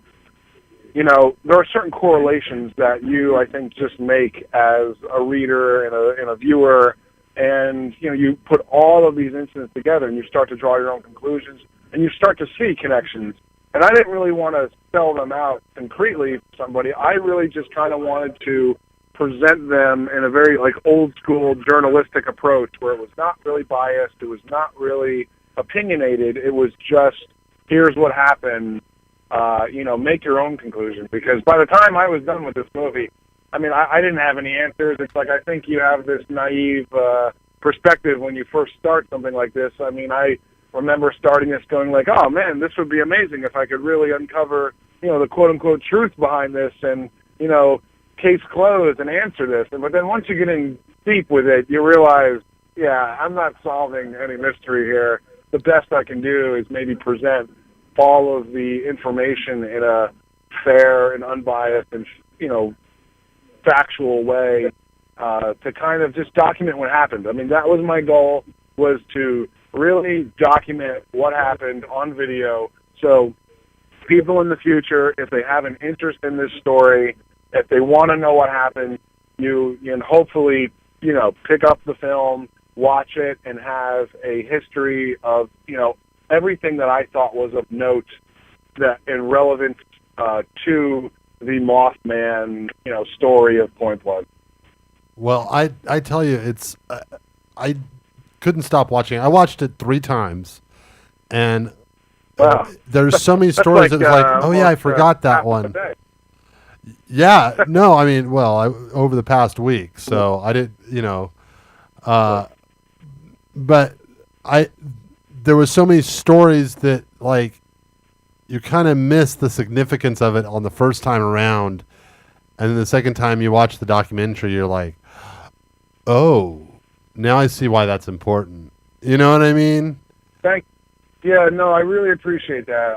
there are certain correlations that you, I think, just make as a reader and a viewer, and, you put all of these incidents together and you start to draw your own conclusions and you start to see connections. And I didn't really want to spell them out concretely for somebody. I really just kind of wanted to present them in a very, old school journalistic approach where it was not really biased, it was not really opinionated, it was just, here's what happened. Make your own conclusion. Because by the time I was done with this movie, I mean, I didn't have any answers. It's like, I think you have this naive perspective when you first start something like this. I mean, I remember starting this going like, oh man, this would be amazing if I could really uncover, the quote-unquote truth behind this and, case closed and answer this. But then once you get in deep with it, you realize, I'm not solving any mystery here. The best I can do is maybe present all of the information in a fair and unbiased and, factual way to kind of just document what happened. I mean, that was my goal, was to really document what happened on video, so people in the future, if they have an interest in this story, if they want to know what happened, you can hopefully, pick up the film, watch it, and have a history of, everything that I thought was of note that and relevant to the Mothman, story of Point Blood. Well, I tell you, it's I couldn't stop watching. I watched it 3 times, and there's so many stories that was like, oh yeah, I forgot that one. Yeah, no, I mean, over the past week, so I did, but there was so many stories that you kind of miss the significance of it on the first time around, and then the second time you watch the documentary, you're like, oh, now I see why that's important. You know what I mean? Yeah, no, I really appreciate that.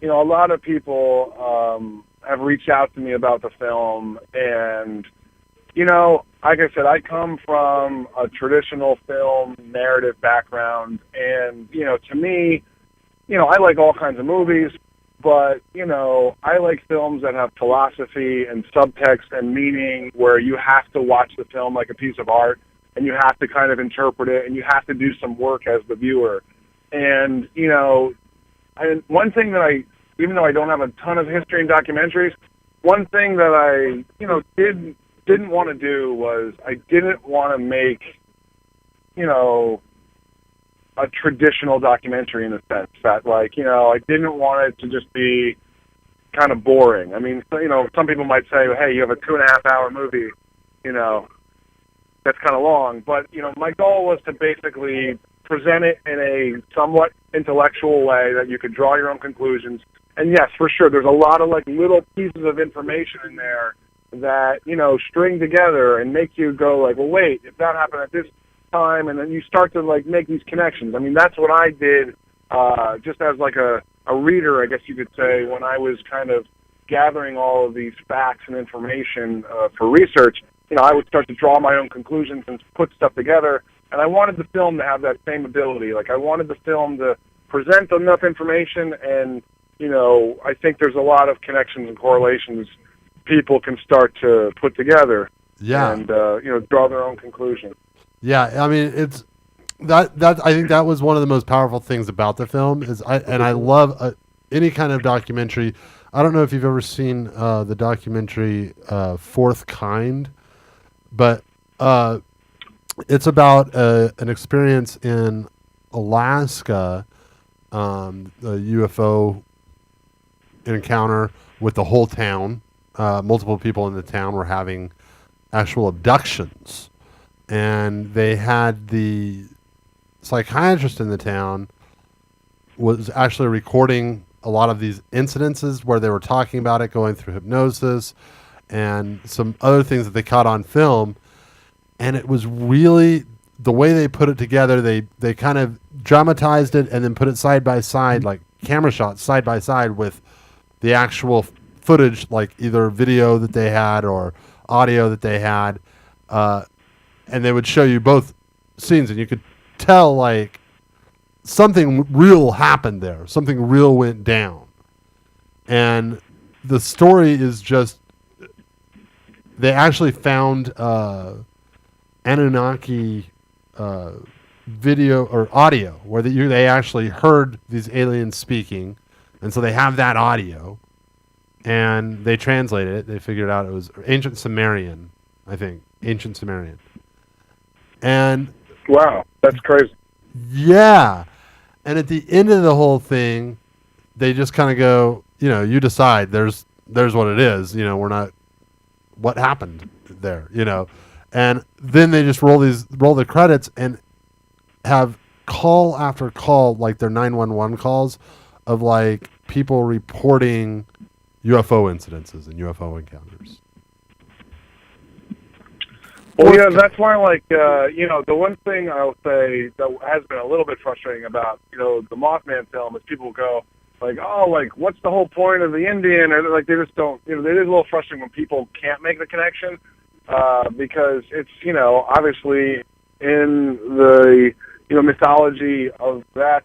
A lot of people have reached out to me about the film, and, like I said, I come from a traditional film narrative background, and, to me, I like all kinds of movies, but, I like films that have philosophy and subtext and meaning where you have to watch the film like a piece of art, and you have to kind of interpret it, and you have to do some work as the viewer. And, one thing that even though I don't have a ton of history in documentaries, one thing that I, didn't want to do was I didn't want to make, a traditional documentary in a sense that, I didn't want it to just be kind of boring. I mean, some people might say, hey, you have a 2.5-hour movie, that's kind of long. But, my goal was to basically present it in a somewhat intellectual way that you could draw your own conclusions. And yes, for sure, there's a lot of little pieces of information in there that, you know, string together and make you go like, well, wait, if that happened at this time, and then you start to like make these connections. I mean, that's what I did just as like a reader, I guess you could say, when I was kind of gathering all of these facts and information for research. You know, I would start to draw my own conclusions and put stuff together, and I wanted the film to have that same ability. Like, I wanted the film to present enough information, and, you know, I think there's a lot of connections and correlations people can start to put together. Yeah. And, you know, draw their own conclusions. Yeah, I mean, it's that I think that was one of the most powerful things about the film I love any kind of documentary. I don't know if you've ever seen the documentary Fourth Kind, but it's about an experience in Alaska, a UFO encounter with the whole town. Multiple people in the town were having actual abductions, and they had the psychiatrist in the town was actually recording a lot of these incidences where they were talking about it, going through hypnosis and some other things that they caught on film. And it was really the way they put it together. They kind of dramatized it and then put it side by side, like camera shots side by side with the actual footage, like either video that they had or audio that they had. And they would show you both scenes, and you could tell like something real happened there. Something real went down. And the story is just, they actually found Anunnaki video or audio where they actually heard these aliens speaking. And so they have that audio, and they translated it. They figured out it was ancient Sumerian, I think. Ancient Sumerian. And wow, that's crazy. Yeah. And at the end of the whole thing, they just kind of go, you know, you decide. There's what it is. You know, we're not, what happened there, you know. And then they just roll the credits and have call after call, like their 911 calls of like people reporting UFO incidences and UFO encounters. Well, yeah, that's why, like, you know, the one thing I'll say that has been a little bit frustrating about, you know, the Mothman film is people go, like, oh, like, what's the whole point of the Indian? Or, like, they just don't, you know, it is a little frustrating when people can't make the connection because it's, you know, obviously in the, you know, mythology of that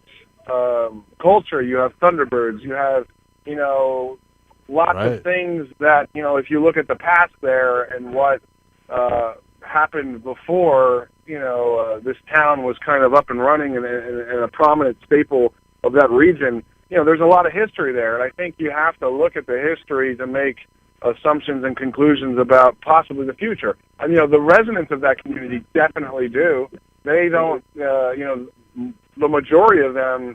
culture, you have Thunderbirds, you have, you know, lots of things that, you know, if you look at the past there and what happened before, you know, this town was kind of up and running and a prominent staple of that region, you know, there's a lot of history there. And I think you have to look at the history to make assumptions and conclusions about possibly the future. And, you know, the residents of that community definitely do. They don't, you know, the majority of them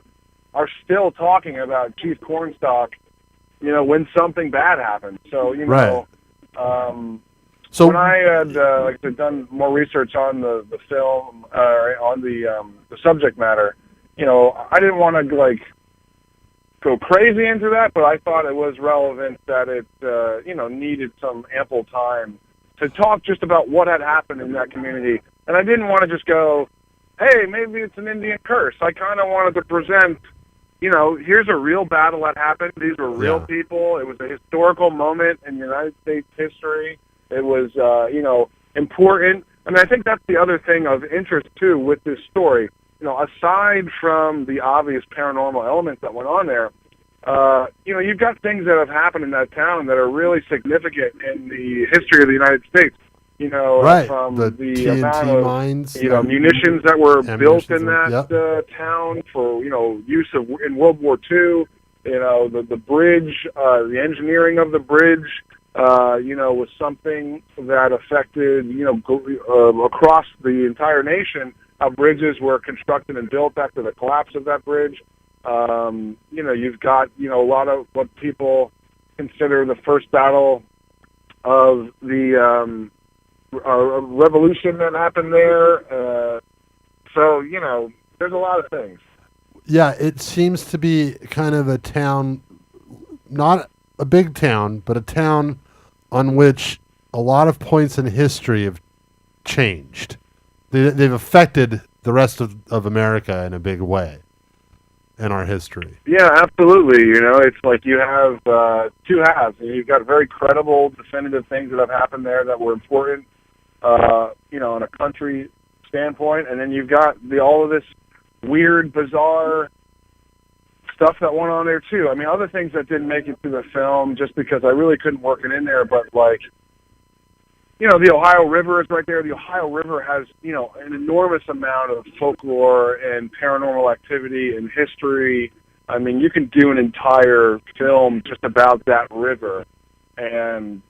are still talking about Chief Cornstalk, you know, when something bad happens. So, you know, so when I had like done more research on the film, on the subject matter, you know, I didn't want to like go crazy into that, but I thought it was relevant that it, you know, needed some ample time to talk just about what had happened in that community. And I didn't want to just go, hey, maybe it's an Indian curse. I kind of wanted to present, you know, here's a real battle that happened. These were real people. It was a historical moment in United States history. It was, you know, important. I mean, I think that's the other thing of interest, too, with this story. You know, aside from the obvious paranormal elements that went on there, you know, you've got things that have happened in that town that are really significant in the history of the United States. You know, from the TNT amount of mines, you know, munitions that were built in that town for, you know, use of in World War II. You know, the bridge, the engineering of the bridge, you know, was something that affected, you know, across the entire nation, how bridges were constructed and built after the collapse of that bridge. You know, you've got, you know, a lot of what people consider the first battle of the revolution that happened there. So, you know, there's a lot of things. Yeah, it seems to be kind of a town, not a big town, but a town on which a lot of points in history have changed. They've affected the rest of America in a big way in our history. Yeah, absolutely. You know, it's like you have two halves. You've got very credible, definitive things that have happened there that were important, you know, on a country standpoint, and then you've got all of this weird, bizarre stuff that went on there too. I mean, other things that didn't make it to the film just because I really couldn't work it in there, but like, you know, the Ohio River is right there. The Ohio River has, you know, an enormous amount of folklore and paranormal activity and history. I mean, you can do an entire film just about that river and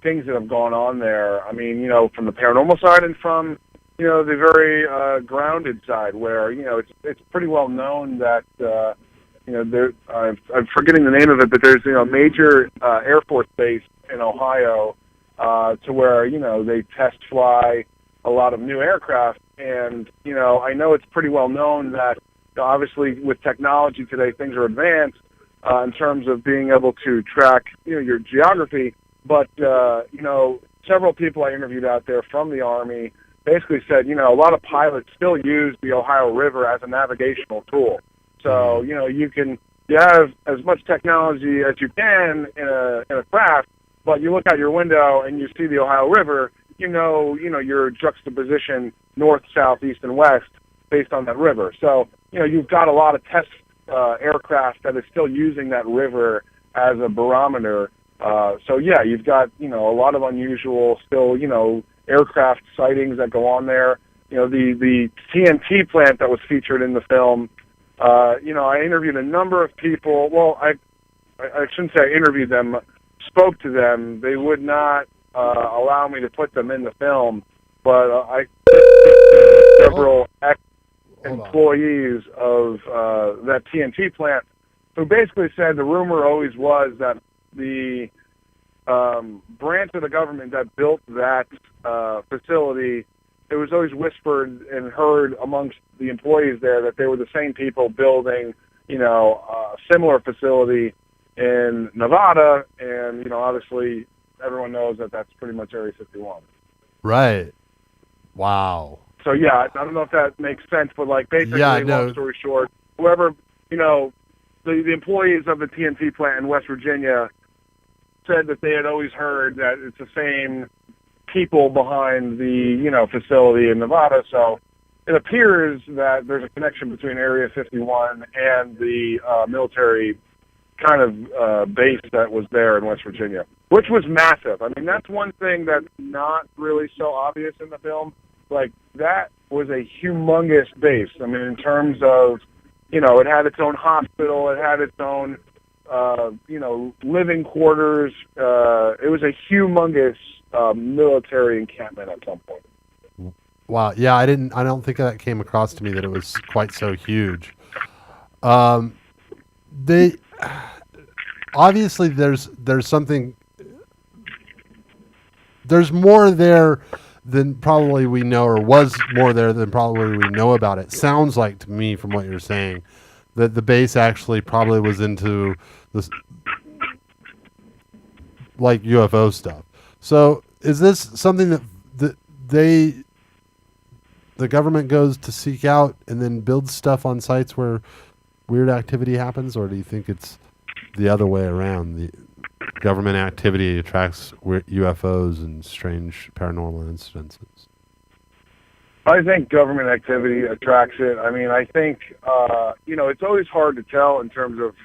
things that have gone on there. I mean, you know, from the paranormal side and from, you know, the very grounded side where, you know, it's pretty well known that, you know, I'm forgetting the name of it, but there's, you know, a major Air Force base in Ohio to where, you know, they test fly a lot of new aircraft. And, you know, I know it's pretty well known that, obviously, with technology today, things are advanced in terms of being able to track, you know, your geography. But, you know, several people I interviewed out there from the Army basically said, you know, a lot of pilots still use the Ohio River as a navigational tool. So, you know, you have as much technology as you can in a craft, but you look out your window and you see the Ohio River, you know your juxtaposition north, south, east, and west based on that river. So, you know, you've got a lot of test aircraft that is still using that river as a barometer. So, yeah, you've got, you know, a lot of unusual still, you know, aircraft sightings that go on there. You know, the TNT plant that was featured in the film, you know, I interviewed a number of people. Well, I shouldn't say I interviewed them, spoke to them. They would not allow me to put them in the film, but I several ex-employees of that TNT plant who basically said the rumor always was that the branch of the government that built that facility, it was always whispered and heard amongst the employees there that they were the same people building, you know, a similar facility in Nevada, and, you know, obviously everyone knows that that's pretty much Area 51. Right. Wow. So, yeah, I don't know if that makes sense, but, like, basically, long story short, whoever, you know, the employees of the TNT plant in West Virginia said that they had always heard that it's the same people behind the, you know, facility in Nevada. So it appears that there's a connection between Area 51 and the military kind of base that was there in West Virginia, which was massive. I mean, that's one thing that's not really so obvious in the film. Like, that was a humongous base. I mean, in terms of, you know, it had its own hospital, it had its own, you know, living quarters. It was a humongous military encampment at some point. Wow. Yeah, I don't think that came across to me that it was quite so huge. They obviously there's something. There's more there than probably we know, or was more there than probably we know about it. Sounds like to me, from what you're saying, that the base actually probably was into this, like, UFO stuff. So is this something that the government goes to seek out and then builds stuff on sites where weird activity happens, or do you think it's the other way around? The government activity attracts UFOs and strange paranormal incidences. I think government activity attracts it. I mean, I think, you know, it's always hard to tell in terms of,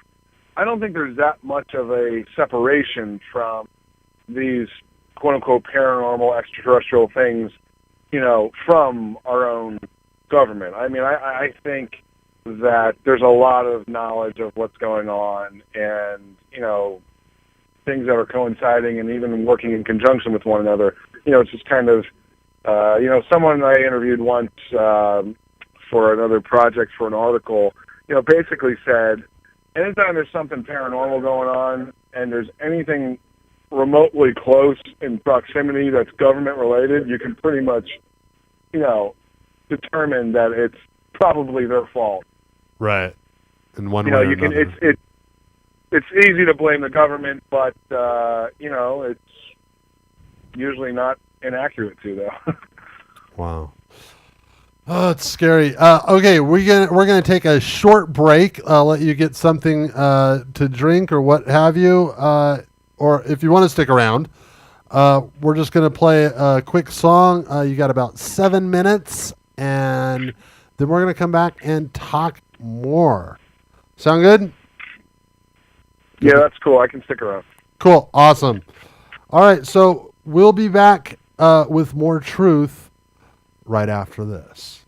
I don't think there's that much of a separation from these quote-unquote paranormal extraterrestrial things, you know, from our own government. I mean, I think that there's a lot of knowledge of what's going on and, you know, things that are coinciding and even working in conjunction with one another. You know, it's just kind of, you know, someone I interviewed once for another project for an article, you know, basically said, anytime there's something paranormal going on and there's anything remotely close in proximity that's government related, you can pretty much, you know, determine that it's probably their fault. Right. In one way or you can. another. It's easy to blame the government, but you know, usually not inaccurate to, though. Wow. Oh, it's scary. Okay, we're gonna take a short break. I'll let you get something to drink or what have you, or if you want to stick around. We're just gonna play a quick song. You got about 7 minutes, and then we're gonna come back and talk more. Sound good? Yeah, that's cool. I can stick around. Cool. Awesome. All right, so we'll be back with more truth right after this.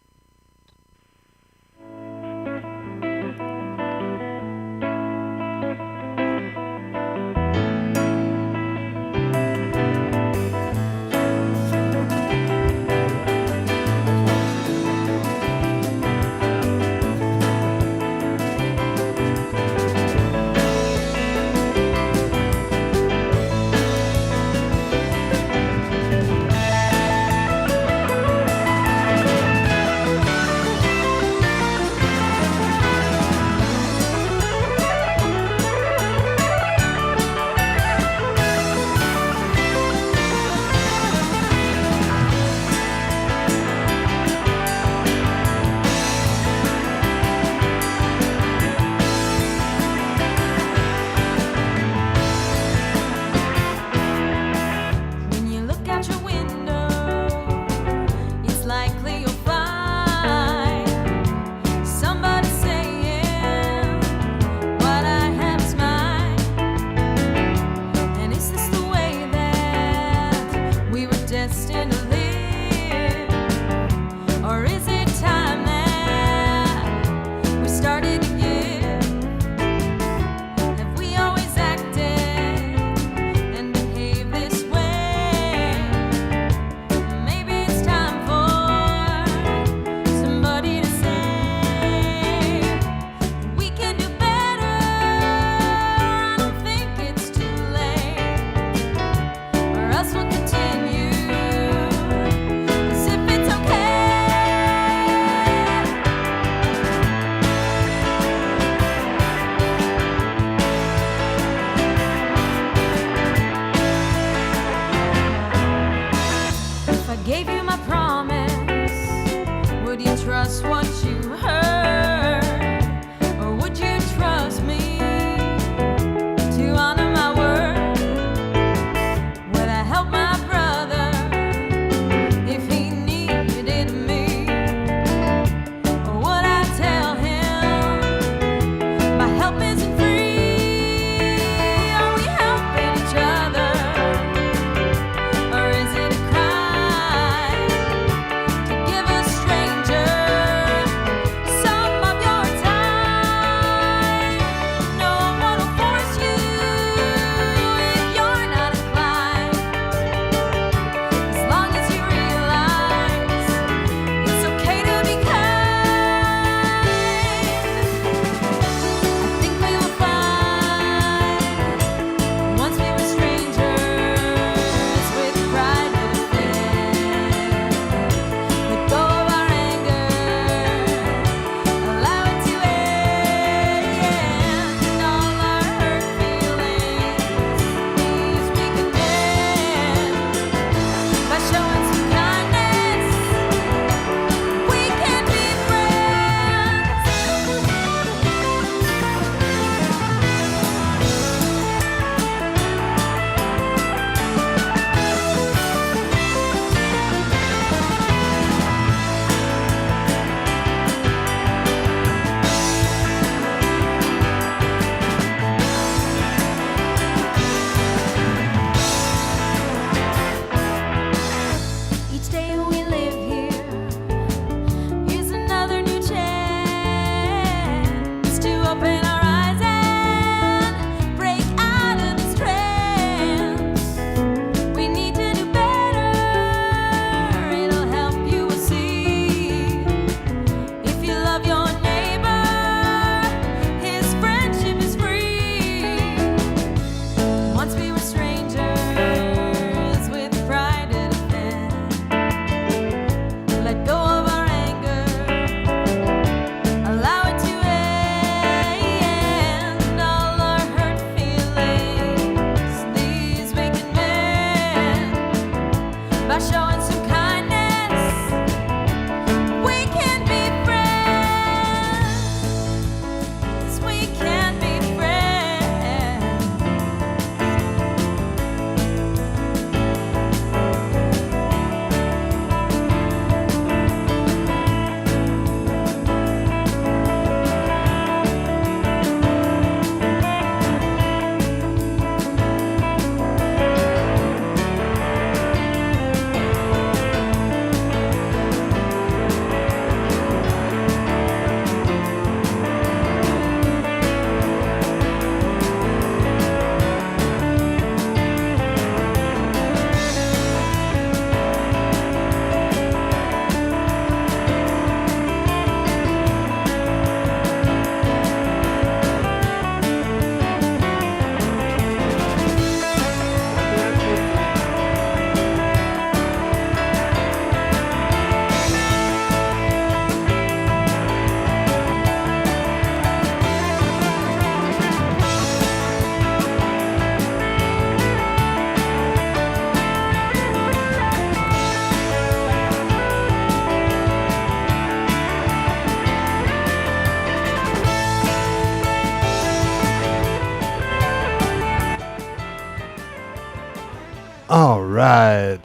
right.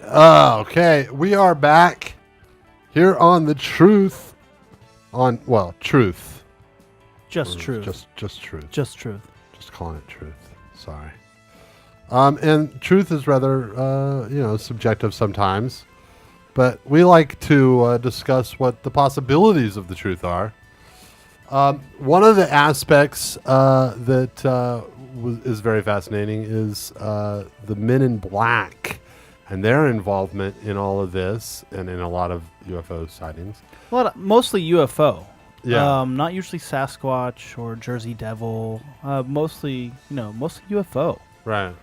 Okay. We are back here on The Truth. Truth. Just truth. Just truth. Just truth. Just calling it truth. Sorry. And truth is rather, subjective sometimes. But we like to discuss what the possibilities of the truth are. One of the aspects that is very fascinating is the Men in Black and their involvement in all of this and in a lot of UFO sightings. Mostly UFO. Yeah. Not usually Sasquatch or Jersey Devil. Mostly UFO. Right.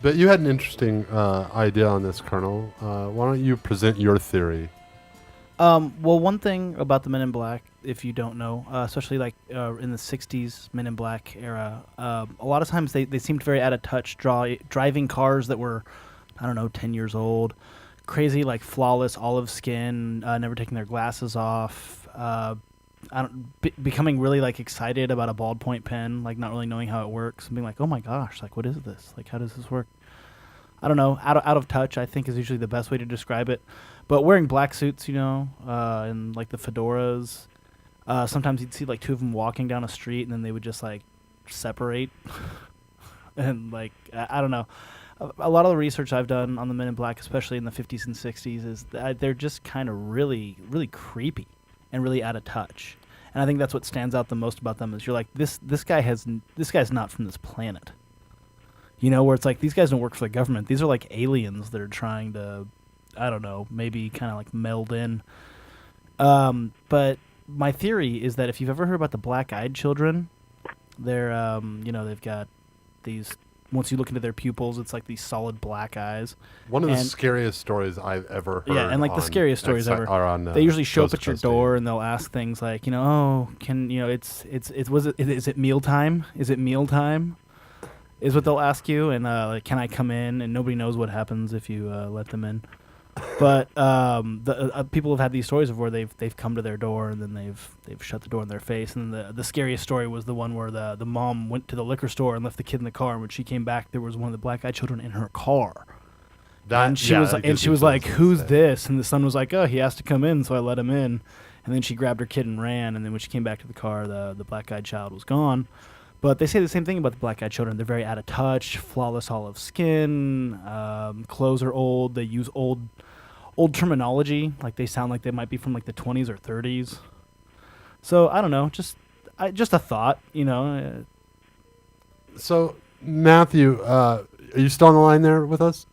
But you had an interesting idea on this, Colonel. Why don't you present your theory? Well, one thing about the Men in Black, if you don't know, especially like in the 60s Men in Black era, a lot of times they seemed very out of touch, driving cars that were, 10 years old, crazy, like flawless olive skin, never taking their glasses off, becoming really like excited about a ballpoint pen, like not really knowing how it works, and being like, oh my gosh, like what is this? Like how does this work? I don't know. Out of touch, I think, is usually the best way to describe it. But wearing black suits, and like the fedoras. Sometimes you'd see like two of them walking down a street, and then they would just like separate. And like I don't know. A lot of the research I've done on the Men in Black, especially in the 50s and 60s, is that they're just kind of really, really creepy and really out of touch. And I think that's what stands out the most about them is you're like this guy's not from this planet. Where it's like these guys don't work for the government. These are like aliens that are trying to, maybe kind of like meld in. But my theory is that if you've ever heard about the black-eyed children, they're, they've got these, once you look into their pupils, it's like these solid black eyes. One of the scariest stories I've ever heard. Yeah, and like the scariest stories ever. They usually show up at your door and they'll ask things like, is it mealtime? Is it mealtime? Is what they'll ask you, and like, can I come in? And nobody knows what happens if you let them in. But the people have had these stories of where they've come to their door and then they've shut the door in their face. And the scariest story was the one where the mom went to the liquor store and left the kid in the car, and when she came back, there was one of the black-eyed children in her car. And she was like, "Who's this?" And the son was like, "Oh, he has to come in, so I let him in." And then she grabbed her kid and ran. And then when she came back to the car, the black-eyed child was gone. But they say the same thing about the black-eyed children. They're very out of touch, flawless olive skin, clothes are old. They use old terminology, like they sound like they might be from like the 20s or 30s. So I don't know, just a thought, So Matthew, are you still on the line there with us?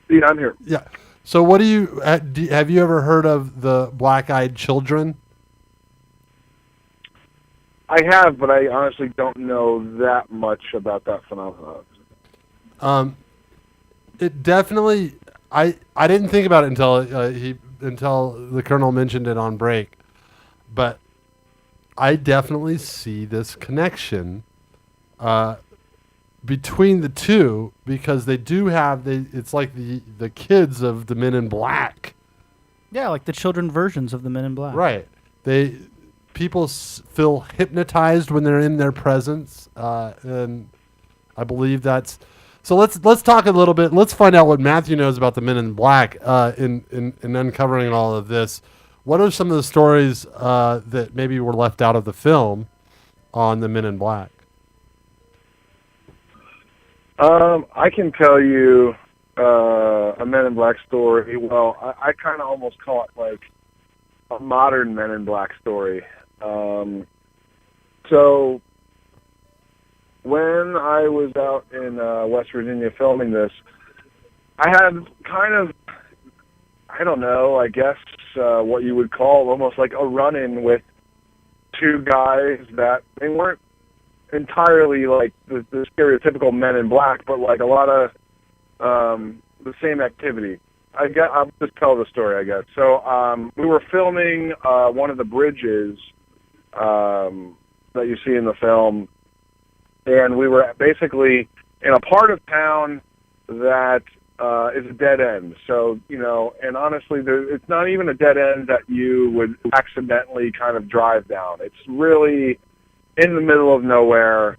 Yeah, I'm here. Yeah. So what have you ever heard of the black-eyed children? I have, but I honestly don't know that much about that phenomenon. It definitely. I didn't think about it until the Colonel mentioned it on break, but I definitely see this connection between the two because they do have it's like the kids of the Men in Black. Yeah, like the children versions of the Men in Black. Right. People feel hypnotized when they're in their presence, and I believe that's. So let's talk a little bit. Let's find out what Matthew knows about the Men in Black in uncovering all of this. What are some of the stories that maybe were left out of the film on the Men in Black? I can tell you a Men in Black story. Well, I kind of almost call it like a modern Men in Black story. So when I was out in West Virginia filming this, I had kind of, I don't know, I guess what you would call almost like a run-in with two guys that they weren't entirely like the stereotypical Men in Black, but like a lot of the same activity. I'll just tell the story, I guess. So we were filming one of the bridges that you see in the film, and we were basically in a part of town that is a dead end. So, and honestly, it's not even a dead end that you would accidentally kind of drive down. It's really in the middle of nowhere.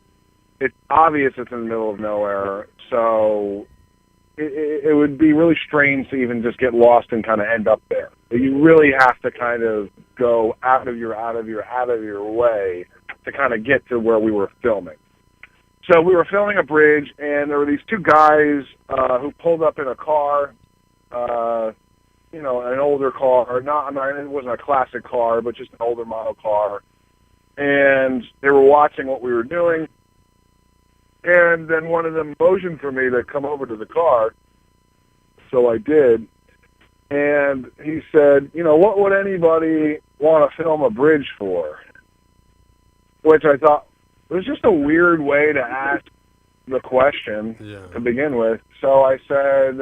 It's obvious it's in the middle of nowhere. So it would be really strange to even just get lost and kind of end up there. You really have to kind of go out of your way to kind of get to where we were filming. So we were filming a bridge, and there were these two guys who pulled up in a car, you know, an older car. It wasn't a classic car, but just an older model car. And they were watching what we were doing. And then one of them motioned for me to come over to the car. So I did. And he said, you know, what would anybody want to film a bridge for? Which I thought was just a weird way to ask the question to begin with. So I said,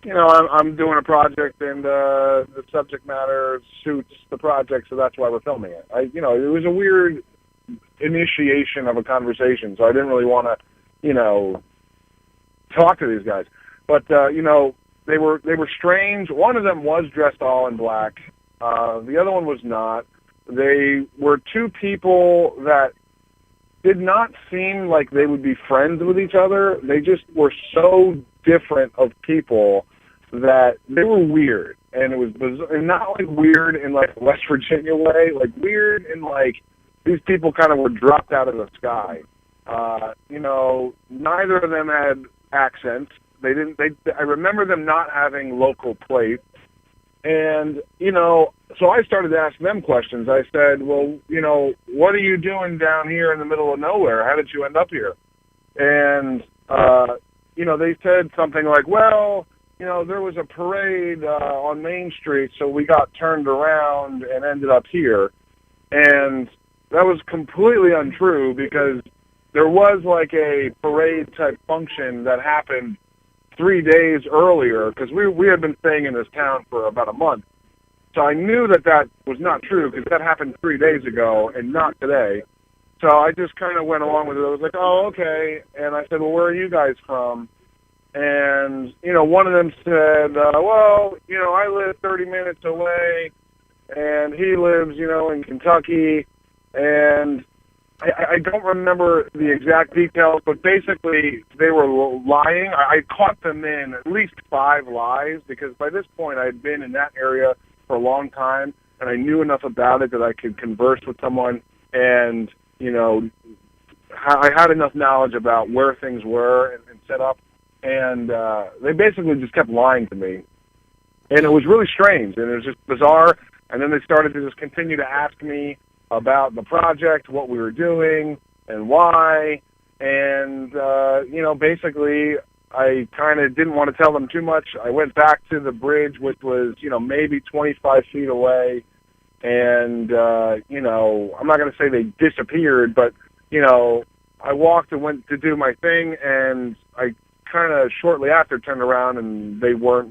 you know, I'm doing a project, and the subject matter suits the project, so that's why we're filming it. You know, it was a weird initiation of a conversation, so I didn't really want to, you know, talk to these guys. But you know, they were strange. One of them was dressed all in black. The other one was not. They were two people that did not seem like they would be friends with each other. They just were so different of people that they were weird, and it was bizarre, and not like weird in like a West Virginia way, like weird in like these people kind of were dropped out of the sky. You know, neither of them had accents. I remember them not having local plates. And, you know, so I started to ask them questions. I said, well, you know, what are you doing down here in the middle of nowhere? How did you end up here? And, you know, they said something like, well, you know, there was a parade on Main Street, so we got turned around and ended up here. And that was completely untrue, because there was like a parade-type function that happened 3 days earlier, because we had been staying in this town for about a month. So I knew that was not true, because that happened 3 days ago and not today. So I just kind of went along with it. I was like, oh, okay. And I said, well, where are you guys from? And, you know, one of them said, well, you know, I live 30 minutes away, and he lives, you know, in Kentucky. And I don't remember the exact details, but basically they were lying. I caught them in at least 5 lies, because by this point I had been in that area for a long time, and I knew enough about it that I could converse with someone, and, you know, I had enough knowledge about where things were and set up, and they basically just kept lying to me. And it was really strange, and it was just bizarre, and then they started to just continue to ask me about the project, what we were doing, and why. And, you know, basically, I kind of didn't want to tell them too much. I went back to the bridge, which was, you know, maybe 25 feet away. And, you know, I'm not going to say they disappeared, but, you know, I walked and went to do my thing, and I kind of shortly after turned around, and they were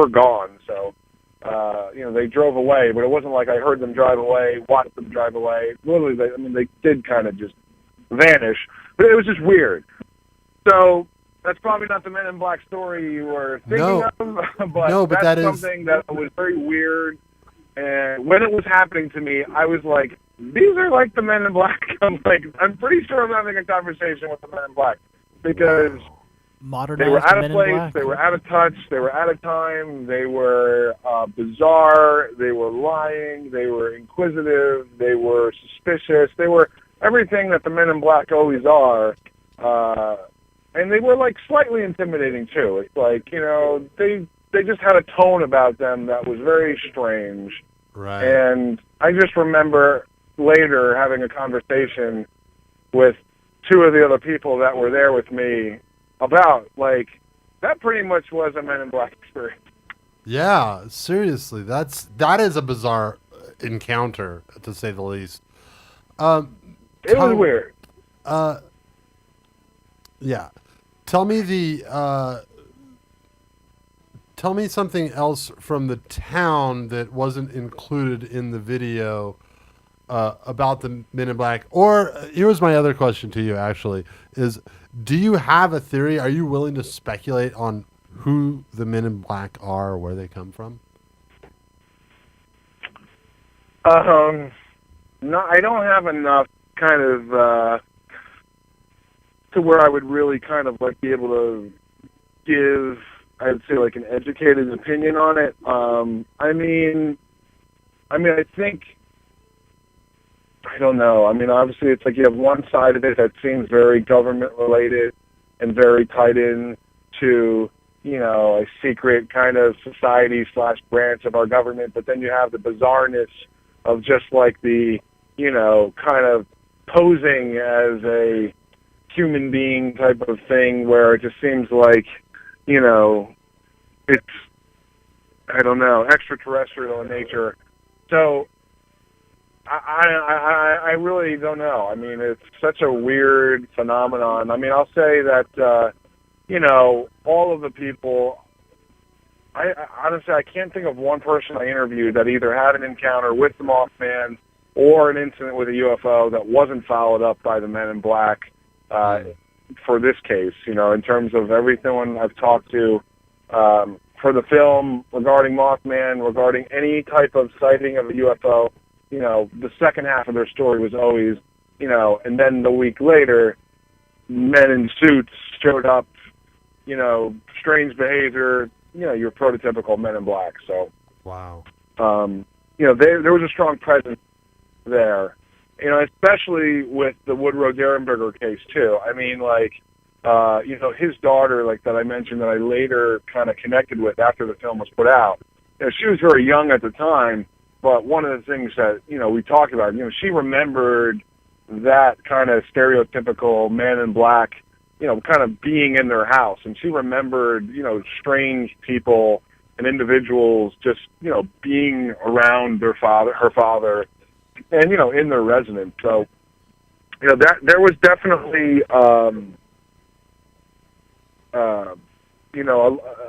gone. So, you know, they drove away, but it wasn't like I heard them drive away, watched them drive away. Literally, they did kind of just vanish, but it was just weird. So that's probably not the Men in Black story you were thinking of, but that's something that was very weird. And when it was happening to me, I was like, these are like the Men in Black. I'm pretty sure I'm having a conversation with the Men in Black, because modernized they were out of Men in place, Black. they were out of touch, they were out of time, they were bizarre, they were lying, they were inquisitive, they were suspicious, they were everything that the Men in Black always are, and they were like slightly intimidating too. It's like, you know, they just had a tone about them that was very strange. Right. And I just remember later having a conversation with 2 of the other people that were there with me about, like, that pretty much was a Men in Black experience. Yeah, seriously, that is a bizarre encounter, to say the least. It was weird. Yeah. Tell me something else from the town that wasn't included in the video about the Men in Black. Or here's my other question to you, actually, is do you have a theory? Are you willing to speculate on who the Men in Black are or where they come from? No, I don't have enough kind of to where I would really kind of like be able to give, I'd say, like an educated opinion on it. I think, I don't know. I mean, obviously, it's like you have one side of it that seems very government-related and very tied in to, a secret kind of society/branch of our government, but then you have the bizarreness of just like the, kind of posing as a human being type of thing where it just seems like, it's, I don't know, extraterrestrial in nature. So I really don't know. I mean, it's such a weird phenomenon. I mean, I'll say that, all of the people, I honestly, I can't think of one person I interviewed that either had an encounter with the Mothman or an incident with a UFO that wasn't followed up by the Men in Black for this case, in terms of everything I've talked to for the film regarding Mothman, regarding any type of sighting of a UFO, the second half of their story was always, and then the week later, men in suits showed up, strange behavior, your prototypical Men in Black. So, wow. There was a strong presence there, especially with the Woodrow Derenberger case too. I mean, his daughter, like that I mentioned, that I later kind of connected with after the film was put out. She was very young at the time, but one of the things that, we talked about, she remembered that kind of stereotypical Man in Black, kind of being in their house. And she remembered, strange people and individuals just, being around her father, and, in their residence. So, that there was definitely, a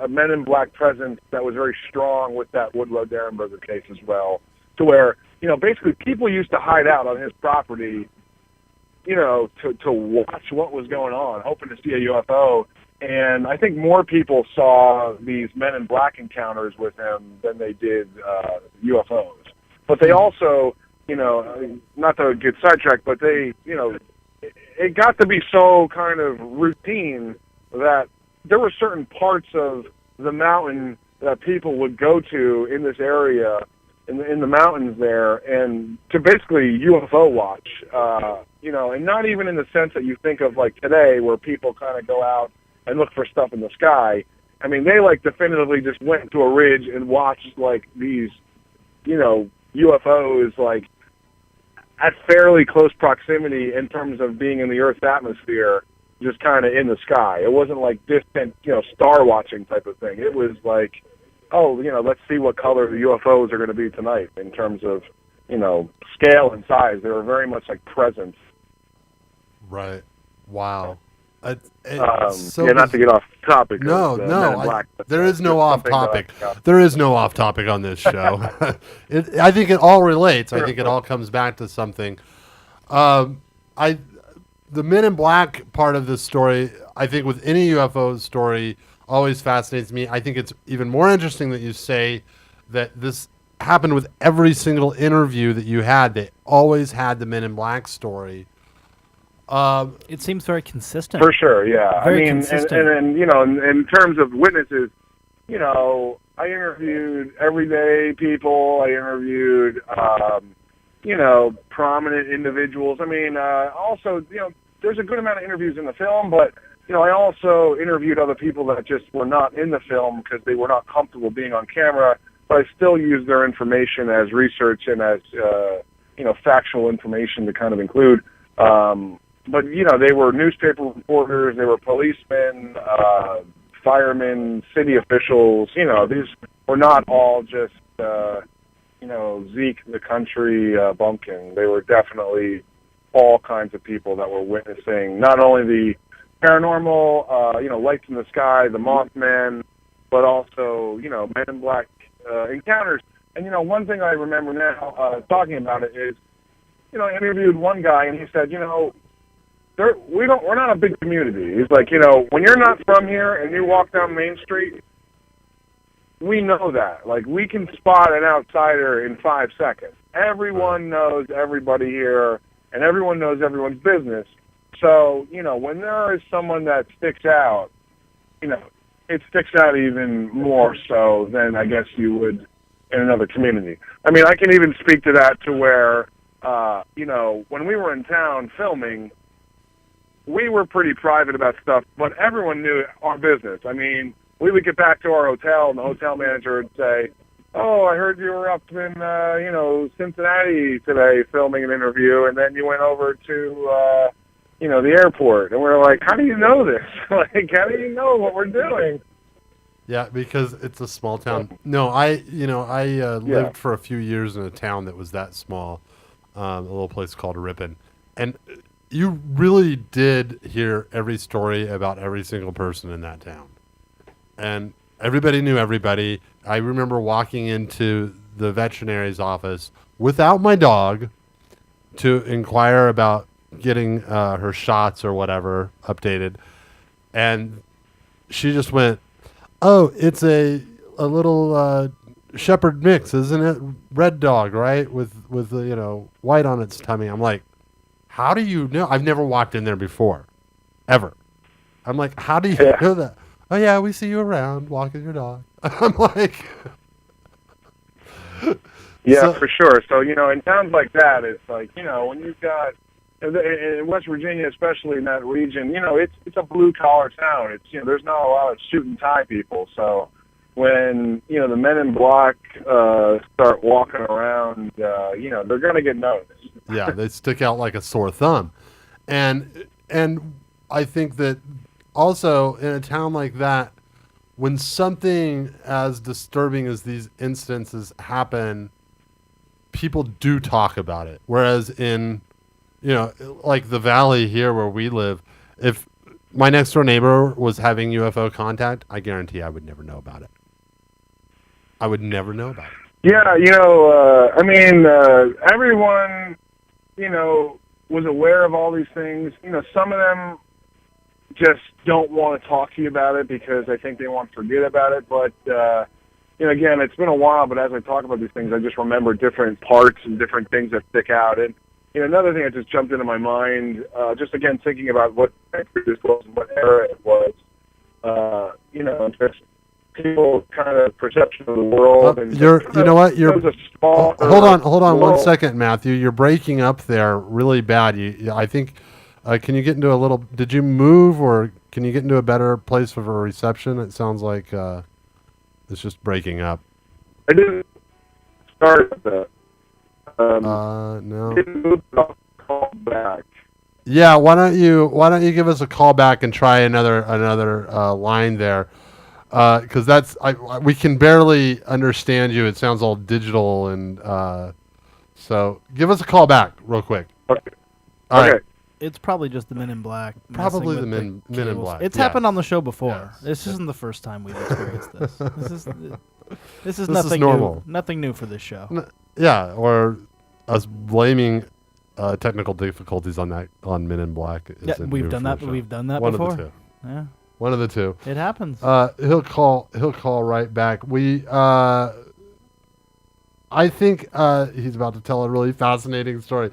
Men in Black presence that was very strong with that Woodrow Derenberger case as well, to where, basically people used to hide out on his property, to watch what was going on, hoping to see a UFO. And I think more people saw these Men in Black encounters with him than they did UFOs. But they also, not to get sidetracked, but they, it got to be so kind of routine that there were certain parts of the mountain that people would go to in this area, in the mountains there, and to basically UFO watch, and not even in the sense that you think of like today where people kind of go out and look for stuff in the sky. I mean, they definitively just went to a ridge and watched these, UFOs at fairly close proximity in terms of being in the Earth's atmosphere, just kind of in the sky. It wasn't distant, star watching type of thing. It was let's see what color the UFOs are going to be tonight in terms of, scale and size. They were very much present. Right. Wow. Not to get off topic. No. Black, there is no off topic. There is no off topic on this show. I think it all relates. I think it all comes back to something. The Men in Black part of this story, I think with any UFO story, always fascinates me. I think it's even more interesting that you say that this happened with every single interview that you had. They always had the Men in Black story. It seems very consistent. For sure, yeah. Very consistent. And in terms of witnesses, I interviewed everyday people. I interviewed, prominent individuals. I mean, also, there's a good amount of interviews in the film, but, I also interviewed other people that just were not in the film because they were not comfortable being on camera, but I still used their information as research and as, factual information to kind of include. But, they were newspaper reporters, they were policemen, firemen, city officials. These were not all just, Zeke the country bumpkin. They were definitely all kinds of people that were witnessing not only the paranormal, lights in the sky, the Mothman, but also, Men in Black encounters. And, one thing I remember now talking about it is, I interviewed one guy and he said, we're not a big community. He's like, when you're not from here and you walk down Main Street, we know that. We can spot an outsider in 5 seconds. Everyone knows everybody here, and everyone knows everyone's business. So, when there is someone that sticks out, it sticks out even more so than I guess you would in another community. I mean, I can even speak to that to where, you know, when we were in town filming, we were pretty private about stuff, but everyone knew our business. I mean, we would get back to our hotel, and the hotel manager would say, "Oh, I heard you were up in, you know, Cincinnati today filming an interview, and then you went over to, you know, the airport." And we're like, "How do you know this? Like, how do you know what we're doing?" Yeah, because it's a small town. No, I lived for a few years in a town that was that small, a little place called Ripon, and you really did hear every story about every single person in that town, and everybody knew everybody. I remember walking into the veterinary's office without my dog to inquire about getting her shots or whatever updated, and she just went, "Oh, it's a little shepherd mix, isn't it? Red dog, right? With you know, white on its tummy." I'm like, "How do you know?" I've never walked in there before, ever. I'm like, "How do you know that?" "Oh yeah, we see you around walking your dog." I'm like, yeah, for sure. So, you know, in towns like that, it's like, you know, when you've got in West Virginia, especially in that region, you know, it's a blue collar town. It's, you know, there's not a lot of suit and tie people. So when, you know, the men in black start walking around, you know, they're going to get noticed. Yeah, they stick out like a sore thumb. And I think that also in a town like that, when something as disturbing as these instances happen, people do talk about it. Whereas in, you know, like the valley here where we live, if my next door neighbor was having UFO contact, I guarantee I would never know about it. I would never know about it. Yeah, you know, I mean, everyone, you know, was aware of all these things. You know, some of them just don't want to talk to you about it because I think they want to forget about it. But, you know, again, it's been a while, but as I talk about these things, I just remember different parts and different things that stick out. And, you know, another thing that just jumped into my mind, just again thinking about what century this was and what era it was, you know, just people kind of perception of the world. And you know what? Hold on world. 1 second, Matthew. You're breaking up there really bad. I think, can you get into a little, did you move or can you get into a better place of a reception? It sounds like it's just breaking up. I didn't start with that. No. Call back. Yeah, why don't you give us a call back and try another line there, because that's we can barely understand you. It sounds all digital and so give us a call back real quick. Okay. All right. It's probably just the Men in Black. Probably the messing with Men in Black. It's Yeah. happened on the show before. Yes. This isn't the first time we've experienced this. This is This nothing is normal. new. Nothing new for this show. Yeah, or us blaming technical difficulties on Men in Black. Yeah, isn't we've new done for that. the show. We've done that One before. of the two. Yeah. One of the two. It happens. He'll call right back. I think he's about to tell a really fascinating story.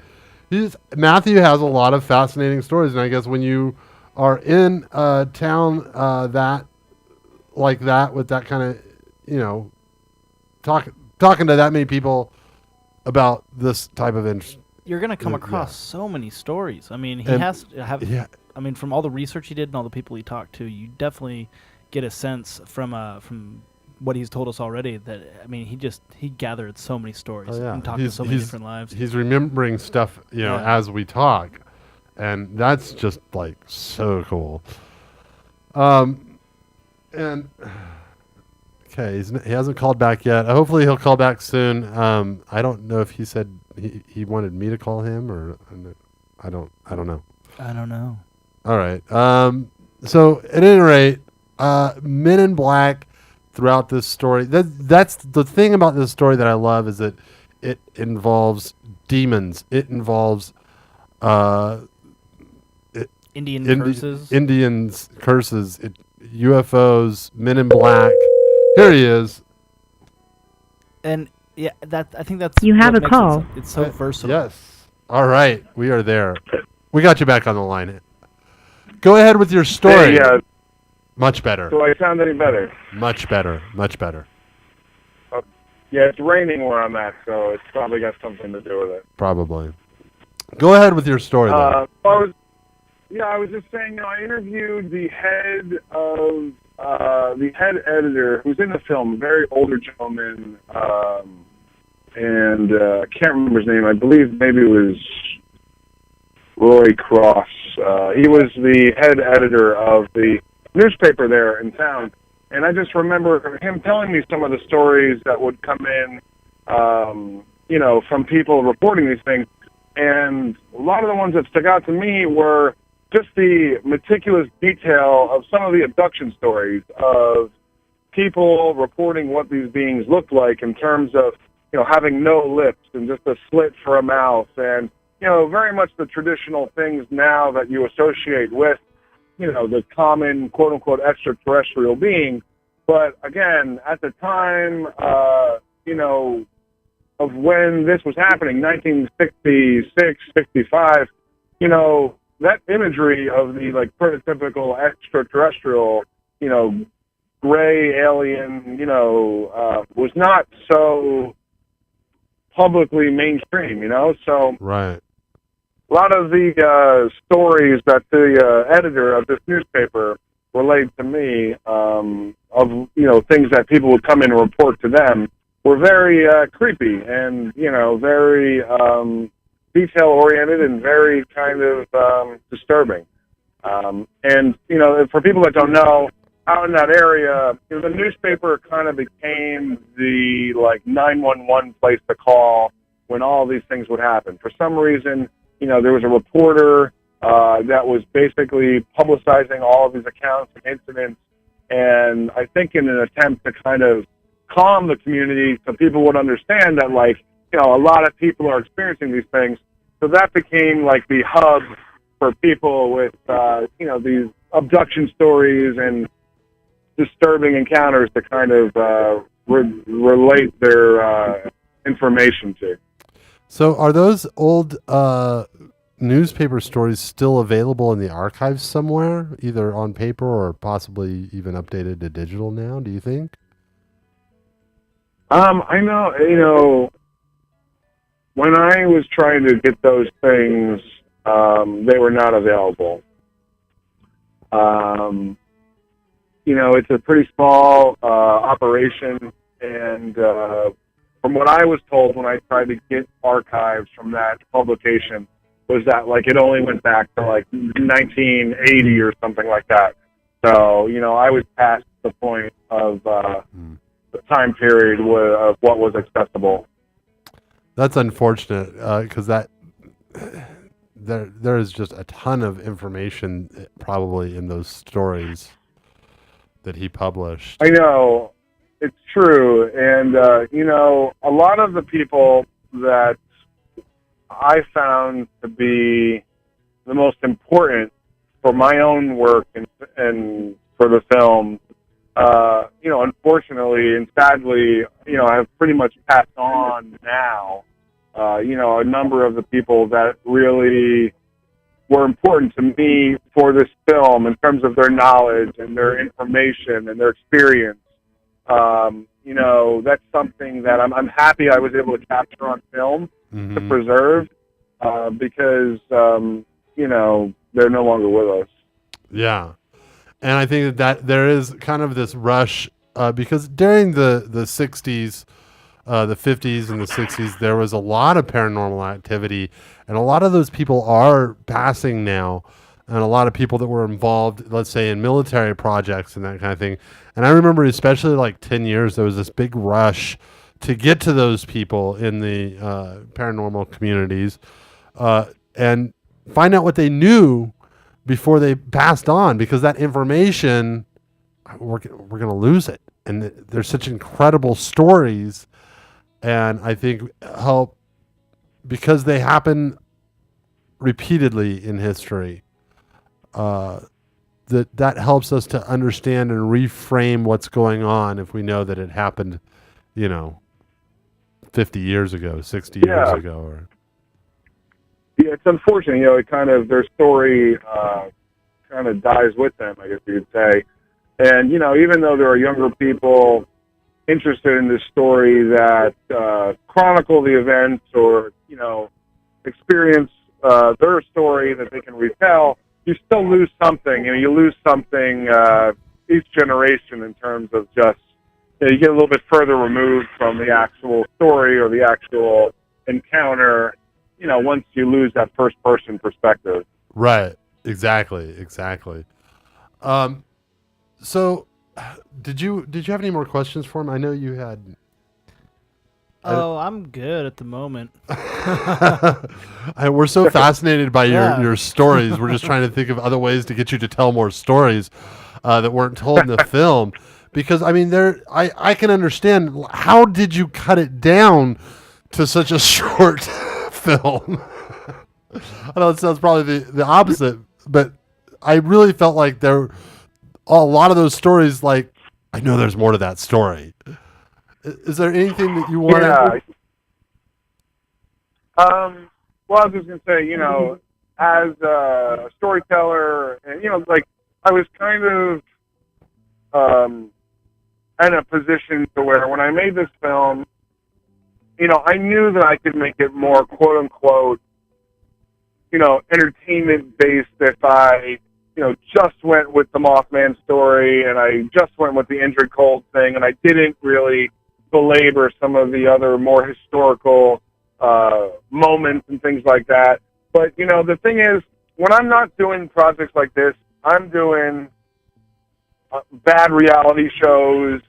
Matthew has a lot of fascinating stories, and I guess when you are in a town like that with that kind of, you know, talking to that many people about this type of interest, you're going to come across so many stories. I mean, he has to have. Yeah. I mean, from all the research he did and all the people he talked to, you definitely get a sense from what he's told us already that, I mean, he gathered so many stories and talked to so many different lives. He's remembering stuff, you know, as we talk, and that's just like so cool. And okay, he hasn't called back yet. Hopefully he'll call back soon. I don't know if he said he wanted me to call him or I don't know. I don't know. All right. So at any rate, Men in Black throughout this story. That's the thing about this story that I love is that it involves demons. It involves Indians curses. UFOs. Men in Black. Here he is. And yeah, I think that's. You have a call. It's so versatile. Yes. All right, we are there. We got you back on the line. Go ahead with your story. Hey, Much better. Do I sound any better? Much better. Much better. Yeah, it's raining where I'm at, so it's probably got something to do with it. Probably. Go ahead with your story, though. I was just saying, I interviewed the head editor who's in the film, a very older gentleman, and I can't remember his name. I believe maybe it was Roy Cross. He was the head editor of the newspaper there in town. And I just remember him telling me some of the stories that would come in, from people reporting these things. And a lot of the ones that stuck out to me were just the meticulous detail of some of the abduction stories of people reporting what these beings looked like in terms of, having no lips and just a slit for a mouth and, very much the traditional things now that you associate with, the common quote-unquote extraterrestrial being. But again, at the time, of when this was happening, 1966, 65, that imagery of the prototypical extraterrestrial, gray alien, was not so publicly mainstream, so. Right. A lot of the stories that the editor of this newspaper relayed to me of things that people would come in and report to them were very creepy and very detail oriented and very kind of disturbing. And for people that don't know, out in that area, the newspaper kind of became the 911 place to call when all these things would happen. For some reason, there was a reporter that was basically publicizing all of these accounts and incidents, and I think in an attempt to kind of calm the community so people would understand that, a lot of people are experiencing these things. So that became the hub for people with, these abduction stories and disturbing encounters to kind of relate their information to. So are those old newspaper stories still available in the archives somewhere, either on paper or possibly even updated to digital now, do you think? I know, when I was trying to get those things, they were not available. It's a pretty small operation, and from what I was told when I tried to get archives from that publication, was that it only went back to 1980 or something like that. So I was past the point of the time period of what was accessible. That's unfortunate because there is just a ton of information probably in those stories that he published. I know. It's true. And, a lot of the people that I found to be the most important for my own work and for the film, unfortunately and sadly, have pretty much passed on now. A number of the people that really were important to me for this film in terms of their knowledge and their information and their experience. That's something that I'm happy I was able to capture on film to preserve because, they're no longer with us. Yeah. And I think that there is kind of this rush because during the 60s, the 50s and the 60s, there was a lot of paranormal activity, and a lot of those people are passing now, and a lot of people that were involved, let's say, in military projects and that kind of thing. And I remember especially 10 years, there was this big rush to get to those people in the paranormal communities and find out what they knew before they passed on, because that information, we're going to lose it. And there's such incredible stories, and I think help because they happen repeatedly in history. That helps us to understand and reframe what's going on if we know that it happened, 50 years ago, 60 years ago. Yeah, it's unfortunate. It kind of, their story kind of dies with them, I guess you could say. And, you know, even though there are younger people interested in this story that chronicle the events or, you know, experience their story that they can retell, you still lose something. You know, you lose something each generation in terms of just, you know, you get a little bit further removed from the actual story or the actual encounter, you know, once you lose that first-person perspective. Right. Exactly. So, did you have any more questions for him? I know you had. Oh, I'm good at the moment. We're so fascinated by Yeah. your stories. We're just trying to think of other ways to get you to tell more stories that weren't told in the film. Because I mean, I can understand. How did you cut it down to such a short film? I know it sounds probably the opposite, but I really felt like there a lot of those stories. Like, I know there's more to that story. Is there anything that you want to? Well, I was just going to say, you know, as a storyteller, and, you know, like, I was kind of in a position to where when I made this film, you know, I knew that I could make it more quote-unquote, you know, entertainment-based if I, you know, just went with the Mothman story and I just went with the Indrid Cold thing and I didn't really belabor some of the other more historical moments and things like that. But, you know, the thing is, when I'm not doing projects like this, I'm doing bad reality shows,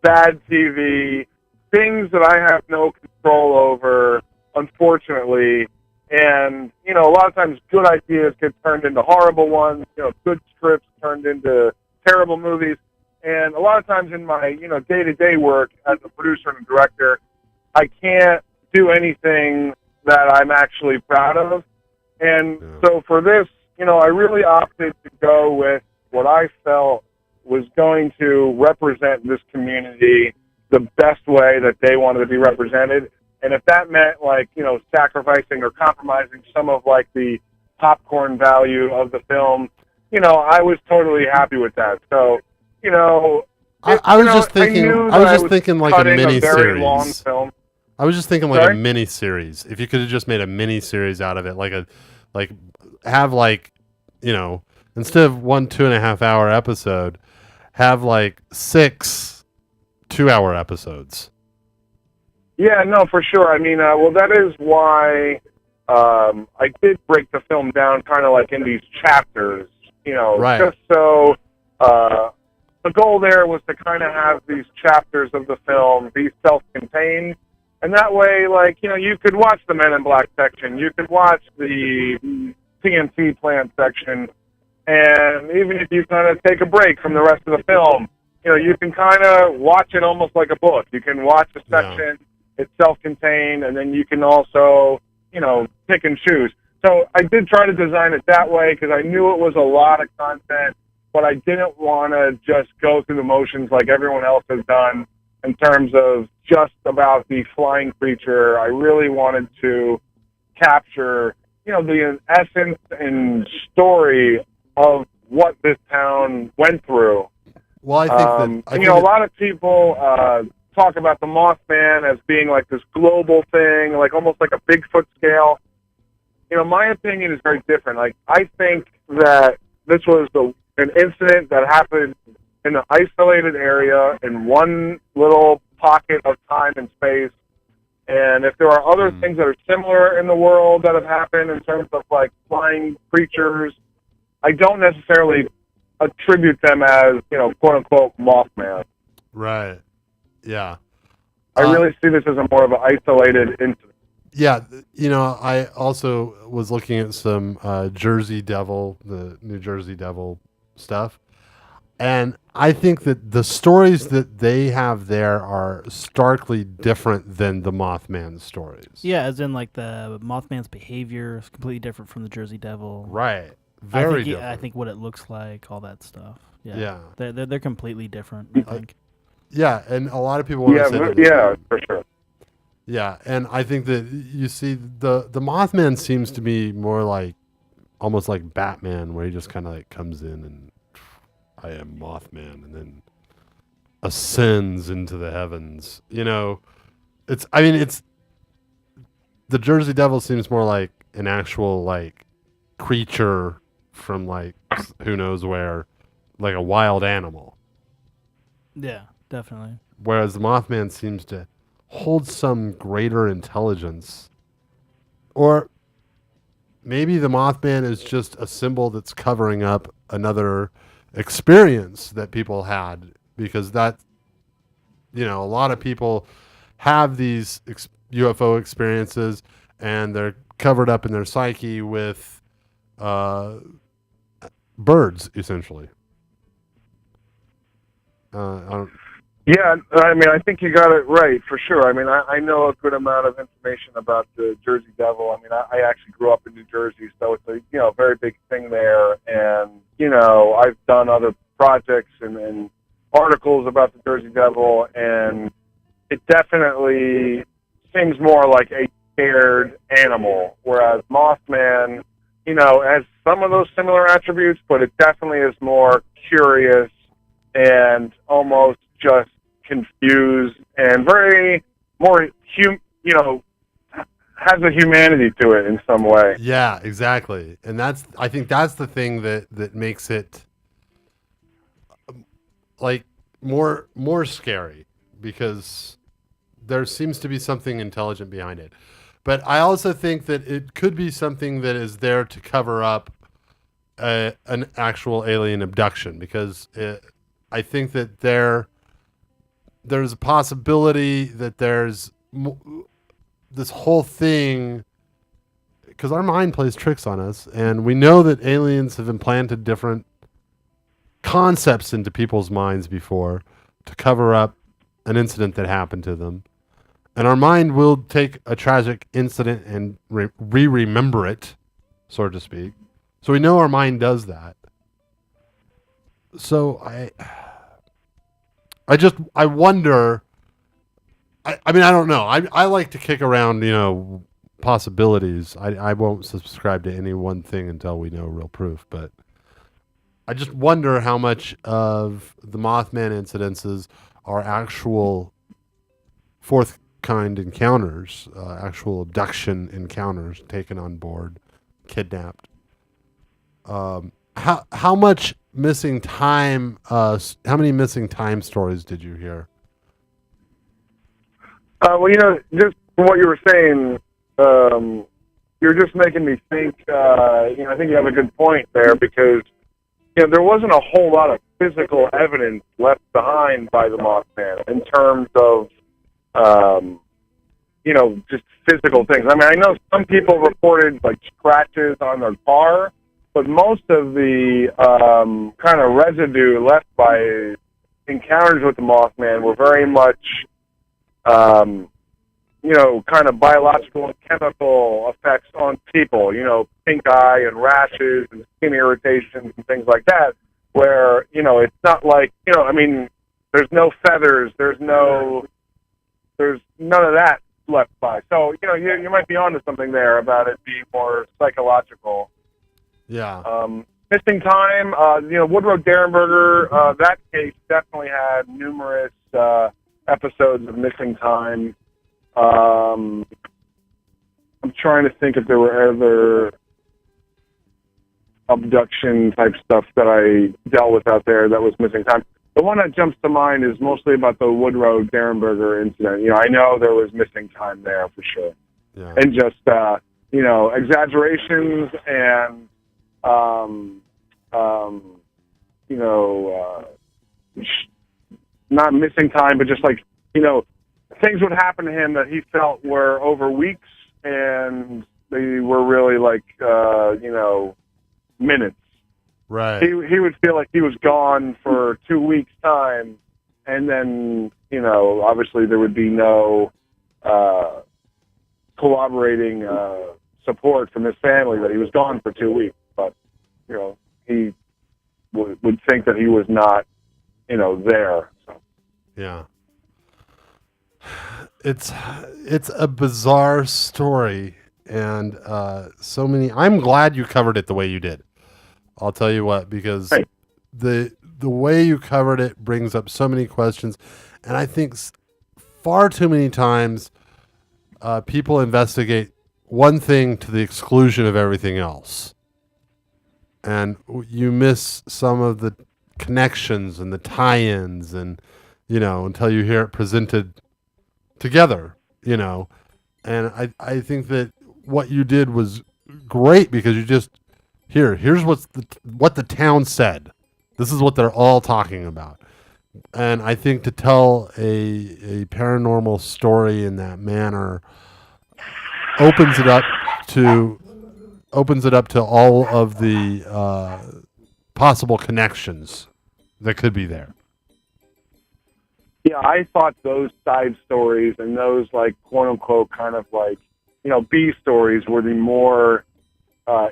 bad TV, things that I have no control over, unfortunately. And, you know, a lot of times good ideas get turned into horrible ones, you know, good scripts turned into terrible movies. And a lot of times in my, you know, day-to-day work as a producer and a director, I can't do anything that I'm actually proud of. And so for this, you know, I really opted to go with what I felt was going to represent this community the best way that they wanted to be represented. And if that meant, like, you know, sacrificing or compromising some of, like, the popcorn value of the film, you know, I was totally happy with that. So, you know, I was just thinking like a mini very long series. film. I was just thinking like Sorry? a mini series. If you could have just made a mini series out of it, have like, you know, instead of 1 2.5 hour episode, have like 6 2-hour episodes. Yeah, no, for sure. I mean, well, that is why I did break the film down kind of like in these chapters, you know, Right. just so the goal there was to kind of have these chapters of the film be self-contained. And that way, like, you know, you could watch the Men in Black section, you could watch the TNT plant section, and even if you kind of take a break from the rest of the film, you know, you can kind of watch it almost like a book. You can watch a section, it's self-contained, and then you can also, you know, pick and choose. So I did try to design it that way because I knew it was a lot of content, but I didn't want to just go through the motions like everyone else has done in terms of just about the flying creature. I really wanted to capture, you know, the essence and story of what this town went through. Well, I think you know, a lot of people talk about the Mothman as being like this global thing, like almost like a Bigfoot scale. You know, my opinion is very different. Like, I think that this was an incident that happened in an isolated area in one little pocket of time and space. And if there are other things that are similar in the world that have happened in terms of like flying creatures, I don't necessarily attribute them as, you know, quote unquote Mothman. Right. Yeah. I really see this as a more of an isolated incident. Yeah, you know, I also was looking at some Jersey Devil, the New Jersey Devil stuff, and I think that the stories that they have there are starkly different than the Mothman stories. Yeah, as in like the Mothman's behavior is completely different from the Jersey Devil. Right. Very different. different. I think what it looks like, all that stuff. Yeah. They're completely different, I think. Yeah, and a lot of people want to say that. Yeah, for sure. Yeah, and I think that you see the Mothman seems to be more like almost like Batman, where he just kind of like comes in and I am Mothman, and then ascends into the heavens. You know, it's the Jersey Devil seems more like an actual like creature from like who knows where, like a wild animal. Yeah, definitely. Whereas the Mothman seems to hold some greater intelligence. Or maybe the Mothman is just a symbol that's covering up another experience that people had, because that, you know, a lot of people have these UFO experiences and they're covered up in their psyche with birds, essentially. Yeah, I mean, I think you got it right for sure. I mean, I know a good amount of information about the Jersey Devil. I mean, I actually grew up in New Jersey, so it's a very big thing there. And I've done other projects and articles about the Jersey Devil, and it definitely seems more like a scared animal, whereas Mothman, has some of those similar attributes, but it definitely is more curious and almost just confused and very more has a humanity to it in some way. Yeah, exactly. And I think that's the thing that makes it like more scary, because there seems to be something intelligent behind it. But I also think that it could be something that is there to cover up an actual alien abduction, because I think that there's a possibility that there's this whole thing, because our mind plays tricks on us, and we know that aliens have implanted different concepts into people's minds before to cover up an incident that happened to them. And our mind will take a tragic incident and remember it, so to speak. So we know our mind does that. So I wonder. I mean, I don't know. I like to kick around, possibilities. I won't subscribe to any one thing until we know real proof. But I just wonder how much of the Mothman incidences are actual fourth kind encounters, actual abduction encounters, taken on board, kidnapped. How much missing time? How many missing time stories did you hear? Well, just from what you were saying, you're just making me think. I think you have a good point there, because there wasn't a whole lot of physical evidence left behind by the Mothman in terms of just physical things. I mean, I know some people reported like scratches on their car, but most of the kind of residue left by encounters with the Mothman were very much, kind of biological and chemical effects on people, pink eye and rashes and skin irritations and things like that, where, it's not like, there's no feathers, there's none of that left by. So, you might be onto something there about it being more psychological. Yeah. Missing time, Woodrow Derenberger, that case definitely had numerous episodes of missing time. I'm trying to think if there were other abduction type stuff that I dealt with out there that was missing time. The one that jumps to mind is mostly about the Woodrow Derenberger incident. I know there was missing time there for sure. Yeah. And just, exaggerations and, not missing time, but just like, things would happen to him that he felt were over weeks, and they were really like, minutes. Right. He would feel like he was gone for 2 weeks' time, and then, obviously there would be no corroborating support from his family that he was gone for 2 weeks. But, he would think that he was not, there. So. Yeah. It's a bizarre story, and I'm glad you covered it the way you did. I'll tell you what, because the the way you covered it brings up so many questions, and I think far too many times people investigate one thing to the exclusion of everything else, and you miss some of the connections and the tie-ins, and until you hear it presented together, and I think that what you did was great, because you just here's what the town said. This is what they're all talking about. And I think to tell a paranormal story in that manner opens it up to all of the possible connections that could be there. Yeah, I thought those side stories and those like quote unquote kind of like, B stories were the more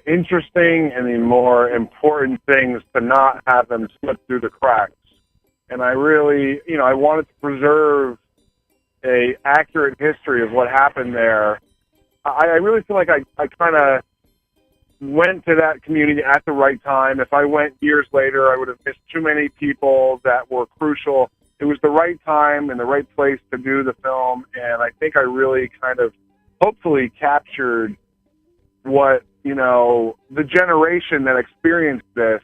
interesting and the more important things to not have them slip through the cracks. And I really, I wanted to preserve a accurate history of what happened there. I really feel like I kind of went to that community at the right time. If I went years later, I would have missed too many people that were crucial. It was the right time and the right place to do the film, and I think I really kind of hopefully captured what, the generation that experienced this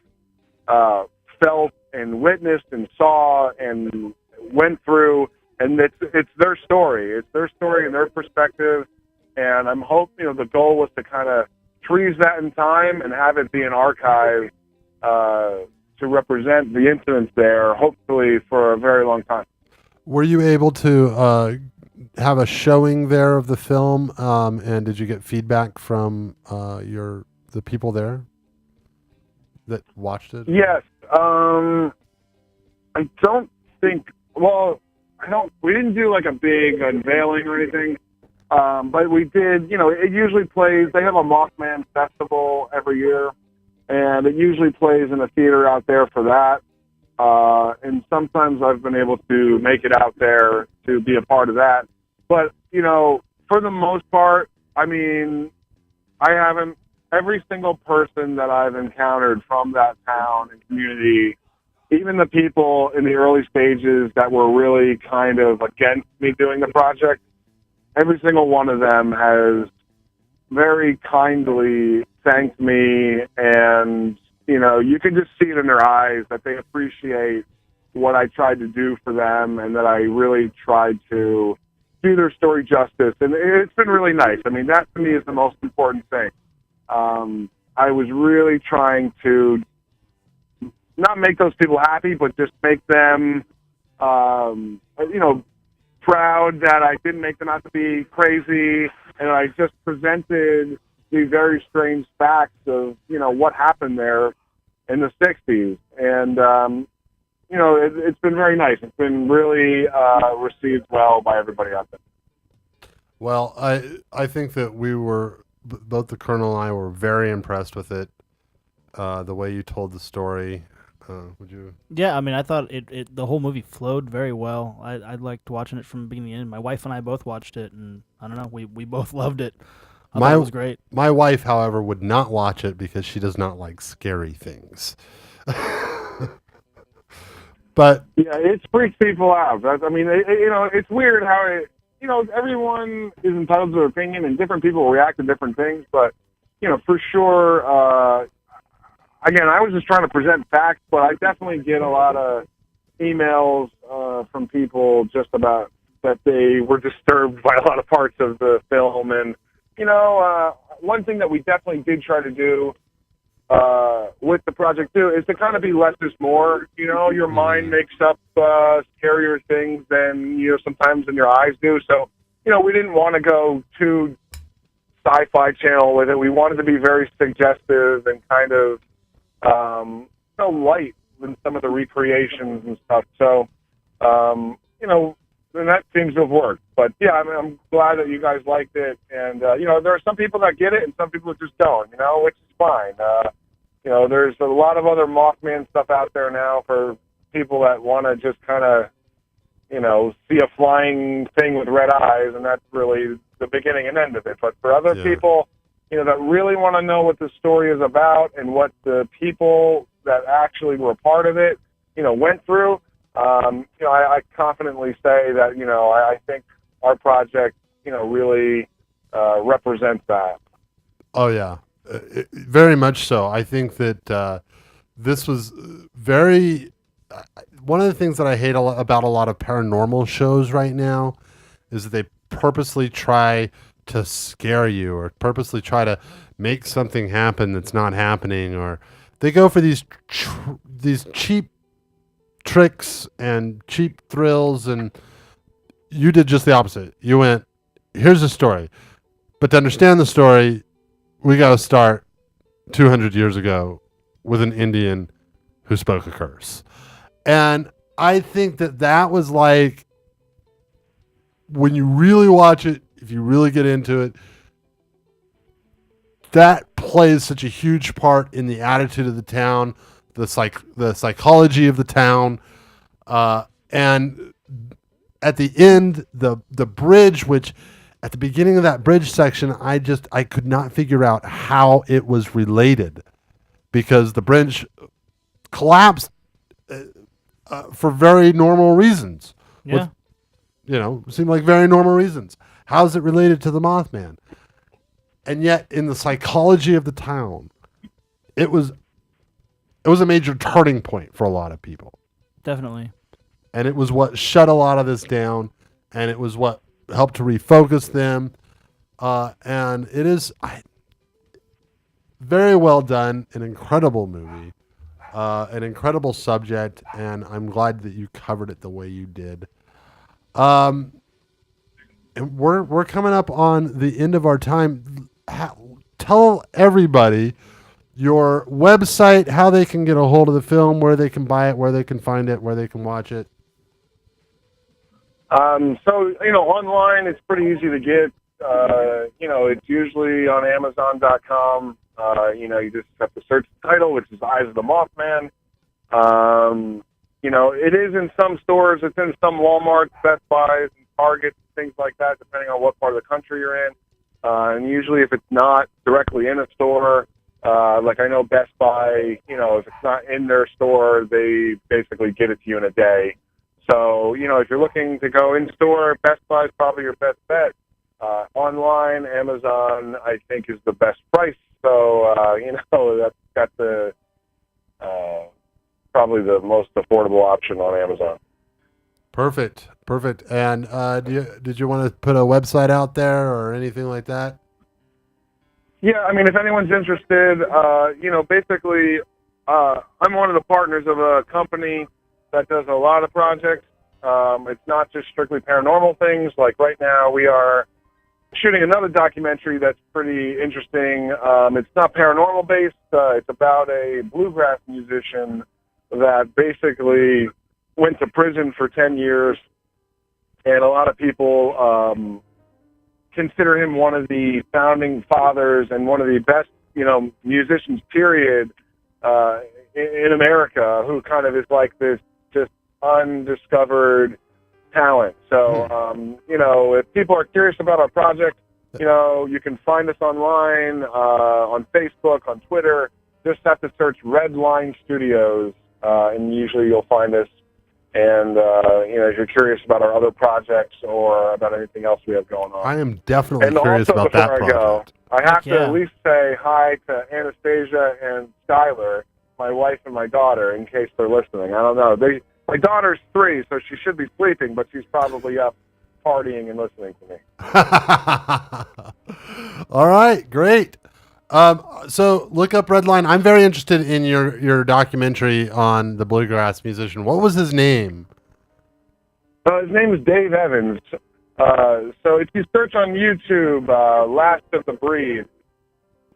felt and witnessed and saw and went through, and it's their story. It's their story and their perspective, and I'm hoping, the goal was to kind of freeze that in time and have it be an archive to represent the incidents there, hopefully for a very long time. Were you able to have a showing there of the film, and did you get feedback from the people there that watched it? Yes. I don't think, we didn't do like a big unveiling or anything, but we did, it usually plays, they have a Mothman festival every year, and it usually plays in a theater out there for that. And sometimes I've been able to make it out there to be a part of that. But, for the most part, every single person that I've encountered from that town and community, even the people in the early stages that were really kind of against me doing the project, every single one of them has very kindly thanked me, and, you can just see it in their eyes that they appreciate what I tried to do for them and that I really tried to do their story justice. And it's been really nice. That to me is the most important thing. I was really trying to not make those people happy, but just make them, proud that I didn't make them out to be crazy, and I just presented the very strange facts of, what happened there in the 60s. And, it's been very nice. It's been really received well by everybody out there. Well, I think that both the Colonel and I were very impressed with it, the way you told the story. Would you? Yeah, I thought the whole movie flowed very well. I liked watching it from beginning to end. My wife and I both watched it, and I don't know, we both loved it. I thought it was great. My wife, however, would not watch it because she does not like scary things. But yeah, it freaks people out. It's weird how everyone is entitled to their opinion, and different people react to different things. But for sure, again, I was just trying to present facts, but I definitely get a lot of emails from people just about that they were disturbed by a lot of parts of the film. And one thing that we definitely did try to do with the project too is to kind of be less is more. Your mind makes up scarier things than sometimes than your eyes do. So we didn't want to go too Sci-Fi Channel with it. We wanted to be very suggestive and kind of light in some of the recreations and stuff. So and that seems to have worked. But yeah, I'm glad that you guys liked it. And there are some people that get it and some people that just don't. Which is fine. There's a lot of other Mothman stuff out there now for people that want to just kind of, see a flying thing with red eyes, and that's really the beginning and end of it. But for other people, that really want to know what the story is about and what the people that actually were a part of it, went through, I confidently say that, I think our project, really represents that. Oh yeah, very much so. I think that this was very. One of the things that I hate about a lot of paranormal shows right now is that they purposely try to scare you or purposely try to make something happen that's not happening, or they go for these cheap tricks and cheap thrills, and you did just the opposite. You went, here's the story, but to understand the story, we got to start 200 years ago with an Indian who spoke a curse. And I think that was like, when you really watch it, if you really get into it, that plays such a huge part in the attitude of the town, the psychology of the town, and at the end, the bridge, which at the beginning of that bridge section, I could not figure out how it was related, because the bridge collapsed for very normal reasons. Yeah. Seemed like very normal reasons. How is it related to the Mothman? And yet, in the psychology of the town, it was a major turning point for a lot of people. Definitely. And it was what shut a lot of this down, and it was what helped to refocus them. And it is very well done, an incredible movie, an incredible subject, and I'm glad that you covered it the way you did. And we're coming up on the end of our time. Tell everybody your website, how they can get a hold of the film, where they can buy it, where they can find it, where they can watch it. Online it's pretty easy to get. It's usually on Amazon.com. You just have to search the title, which is Eyes of the Mothman. It is in some stores. It's in some Walmarts, Best Buys, and Targets, things like that, depending on what part of the country you're in. And usually if it's not directly in a store, like I know Best Buy, if it's not in their store, they basically get it to you in a day. So, if you're looking to go in store, Best Buy is probably your best bet. Online, Amazon, I think, is the best price. So, that's the probably the most affordable option on Amazon. Perfect. And did you want to put a website out there or anything like that? Yeah, if anyone's interested, basically, I'm one of the partners of a company that does a lot of projects. It's not just strictly paranormal things. Like right now, we are shooting another documentary that's pretty interesting. It's not paranormal based. It's about a bluegrass musician that basically went to prison for 10 years. And a lot of people consider him one of the founding fathers and one of the best, musicians, period, in America, who kind of is like this just undiscovered talent. So, if people are curious about our project, you can find us online, on Facebook, on Twitter. Just have to search Red Line Studios, and usually you'll find us. And, if you're curious about our other projects or about anything else we have going on. I am definitely and curious also, about that before project. I have to at least say hi to Anastasia and Skylar, my wife and my daughter, in case they're listening. I don't know. My daughter's 3, so she should be sleeping, but she's probably up partying and listening to me. All right, great. So look up Redline. I'm very interested in your documentary on the bluegrass musician. What was his name? His name is Dave Evans. So if you search on YouTube, Last of the Breed,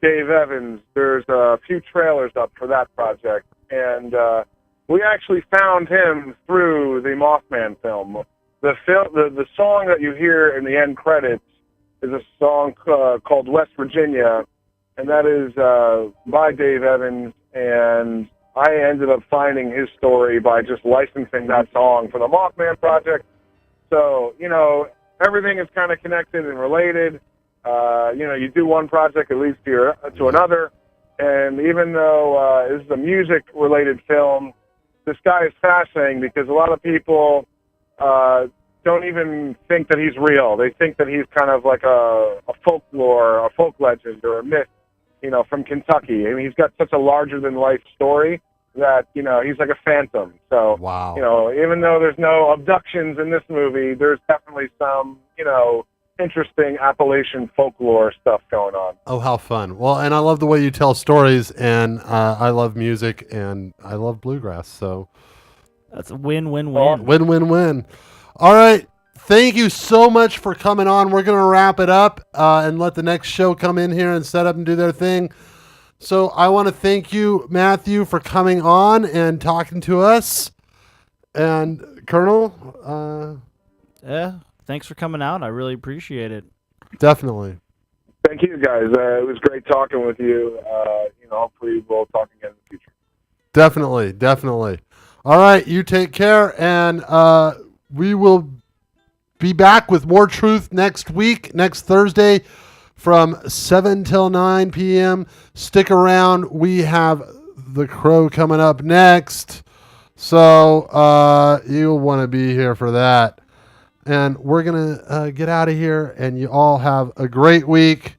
Dave Evans, there's a few trailers up for that project. And we actually found him through the Mothman film. The song that you hear in the end credits is a song called West Virginia, and that is by Dave Evans, and I ended up finding his story by just licensing that song for the Mothman project. So, everything is kind of connected and related. You do one project, it leads to another, and even though this is a music-related film, this guy is fascinating because a lot of people don't even think that he's real. They think that he's kind of like a folklore, a folk legend, or a myth, from Kentucky. I mean, he's got such a larger-than-life story that, he's like a phantom. So, wow. Even though there's no abductions in this movie, there's definitely some, interesting Appalachian folklore stuff going on. Oh, how fun. Well, and I love the way you tell stories, and I love music, and I love bluegrass, so. That's a win-win-win. Win-win-win. All right. Thank you so much for coming on. We're going to wrap it up and let the next show come in here and set up and do their thing. So I want to thank you, Matthew, for coming on and talking to us. And Colonel? Thanks for coming out. I really appreciate it. Definitely. Thank you, guys. It was great talking with you. Hopefully we'll talk again in the future. Definitely. All right, you take care, and we will be back with more truth next week, next Thursday, from 7 till 9 p.m. Stick around. We have The Crow coming up next, so you'll want to be here for that. And we're going to get out of here, and you all have a great week.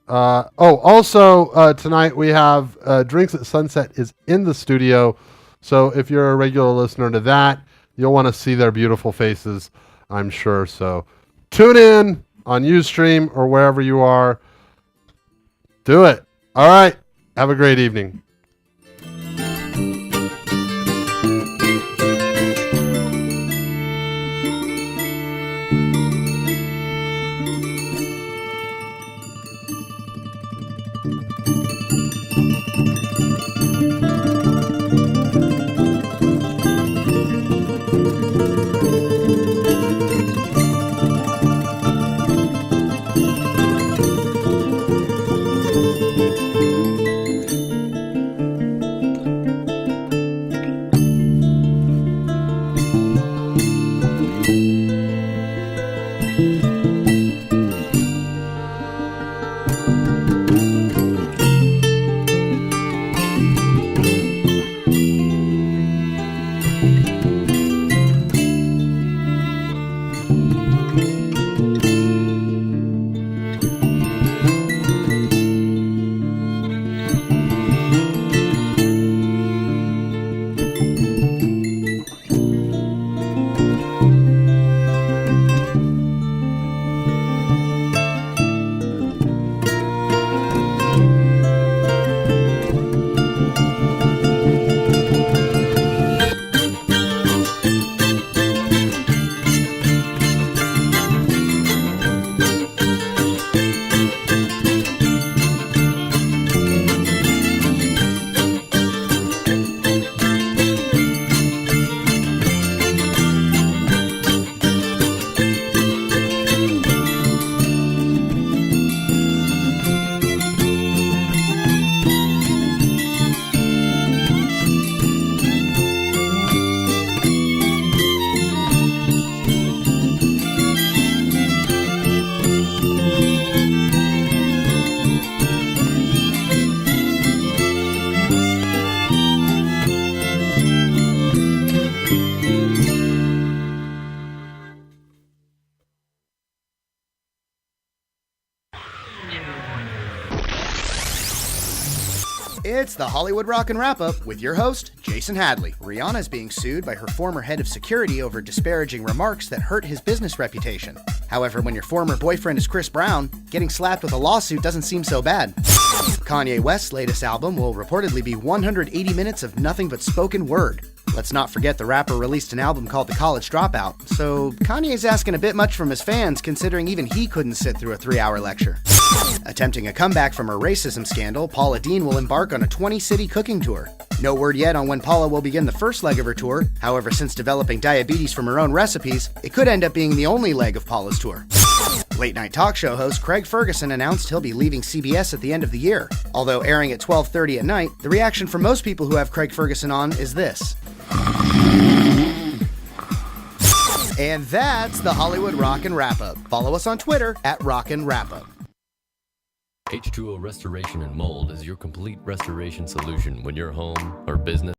Also, tonight we have Drinks at Sunset is in the studio. So if you're a regular listener to that, you'll want to see their beautiful faces, I'm sure. So tune in on Ustream or wherever you are. Do it. All right. Have a great evening. It's the Hollywood Rockin' Wrap-Up with your host, Jason Hadley. Rihanna is being sued by her former head of security over disparaging remarks that hurt his business reputation. However, when your former boyfriend is Chris Brown, getting slapped with a lawsuit doesn't seem so bad. Kanye West's latest album will reportedly be 180 minutes of nothing but spoken word. Let's not forget the rapper released an album called The College Dropout, so Kanye's asking a bit much from his fans considering even he couldn't sit through a 3-hour lecture. Attempting a comeback from her racism scandal, Paula Deen will embark on a 20-city cooking tour. No word yet on when Paula will begin the first leg of her tour. However, since developing diabetes from her own recipes, it could end up being the only leg of Paula's tour. Late-night talk show host Craig Ferguson announced he'll be leaving CBS at the end of the year. Although airing at 12:30 at night, the reaction from most people who have Craig Ferguson on is this. And that's the Hollywood Rockin' Wrap-Up. Follow us on Twitter at Rockin' Wrap-Up. H2O Restoration and Mold is your complete restoration solution when your home or business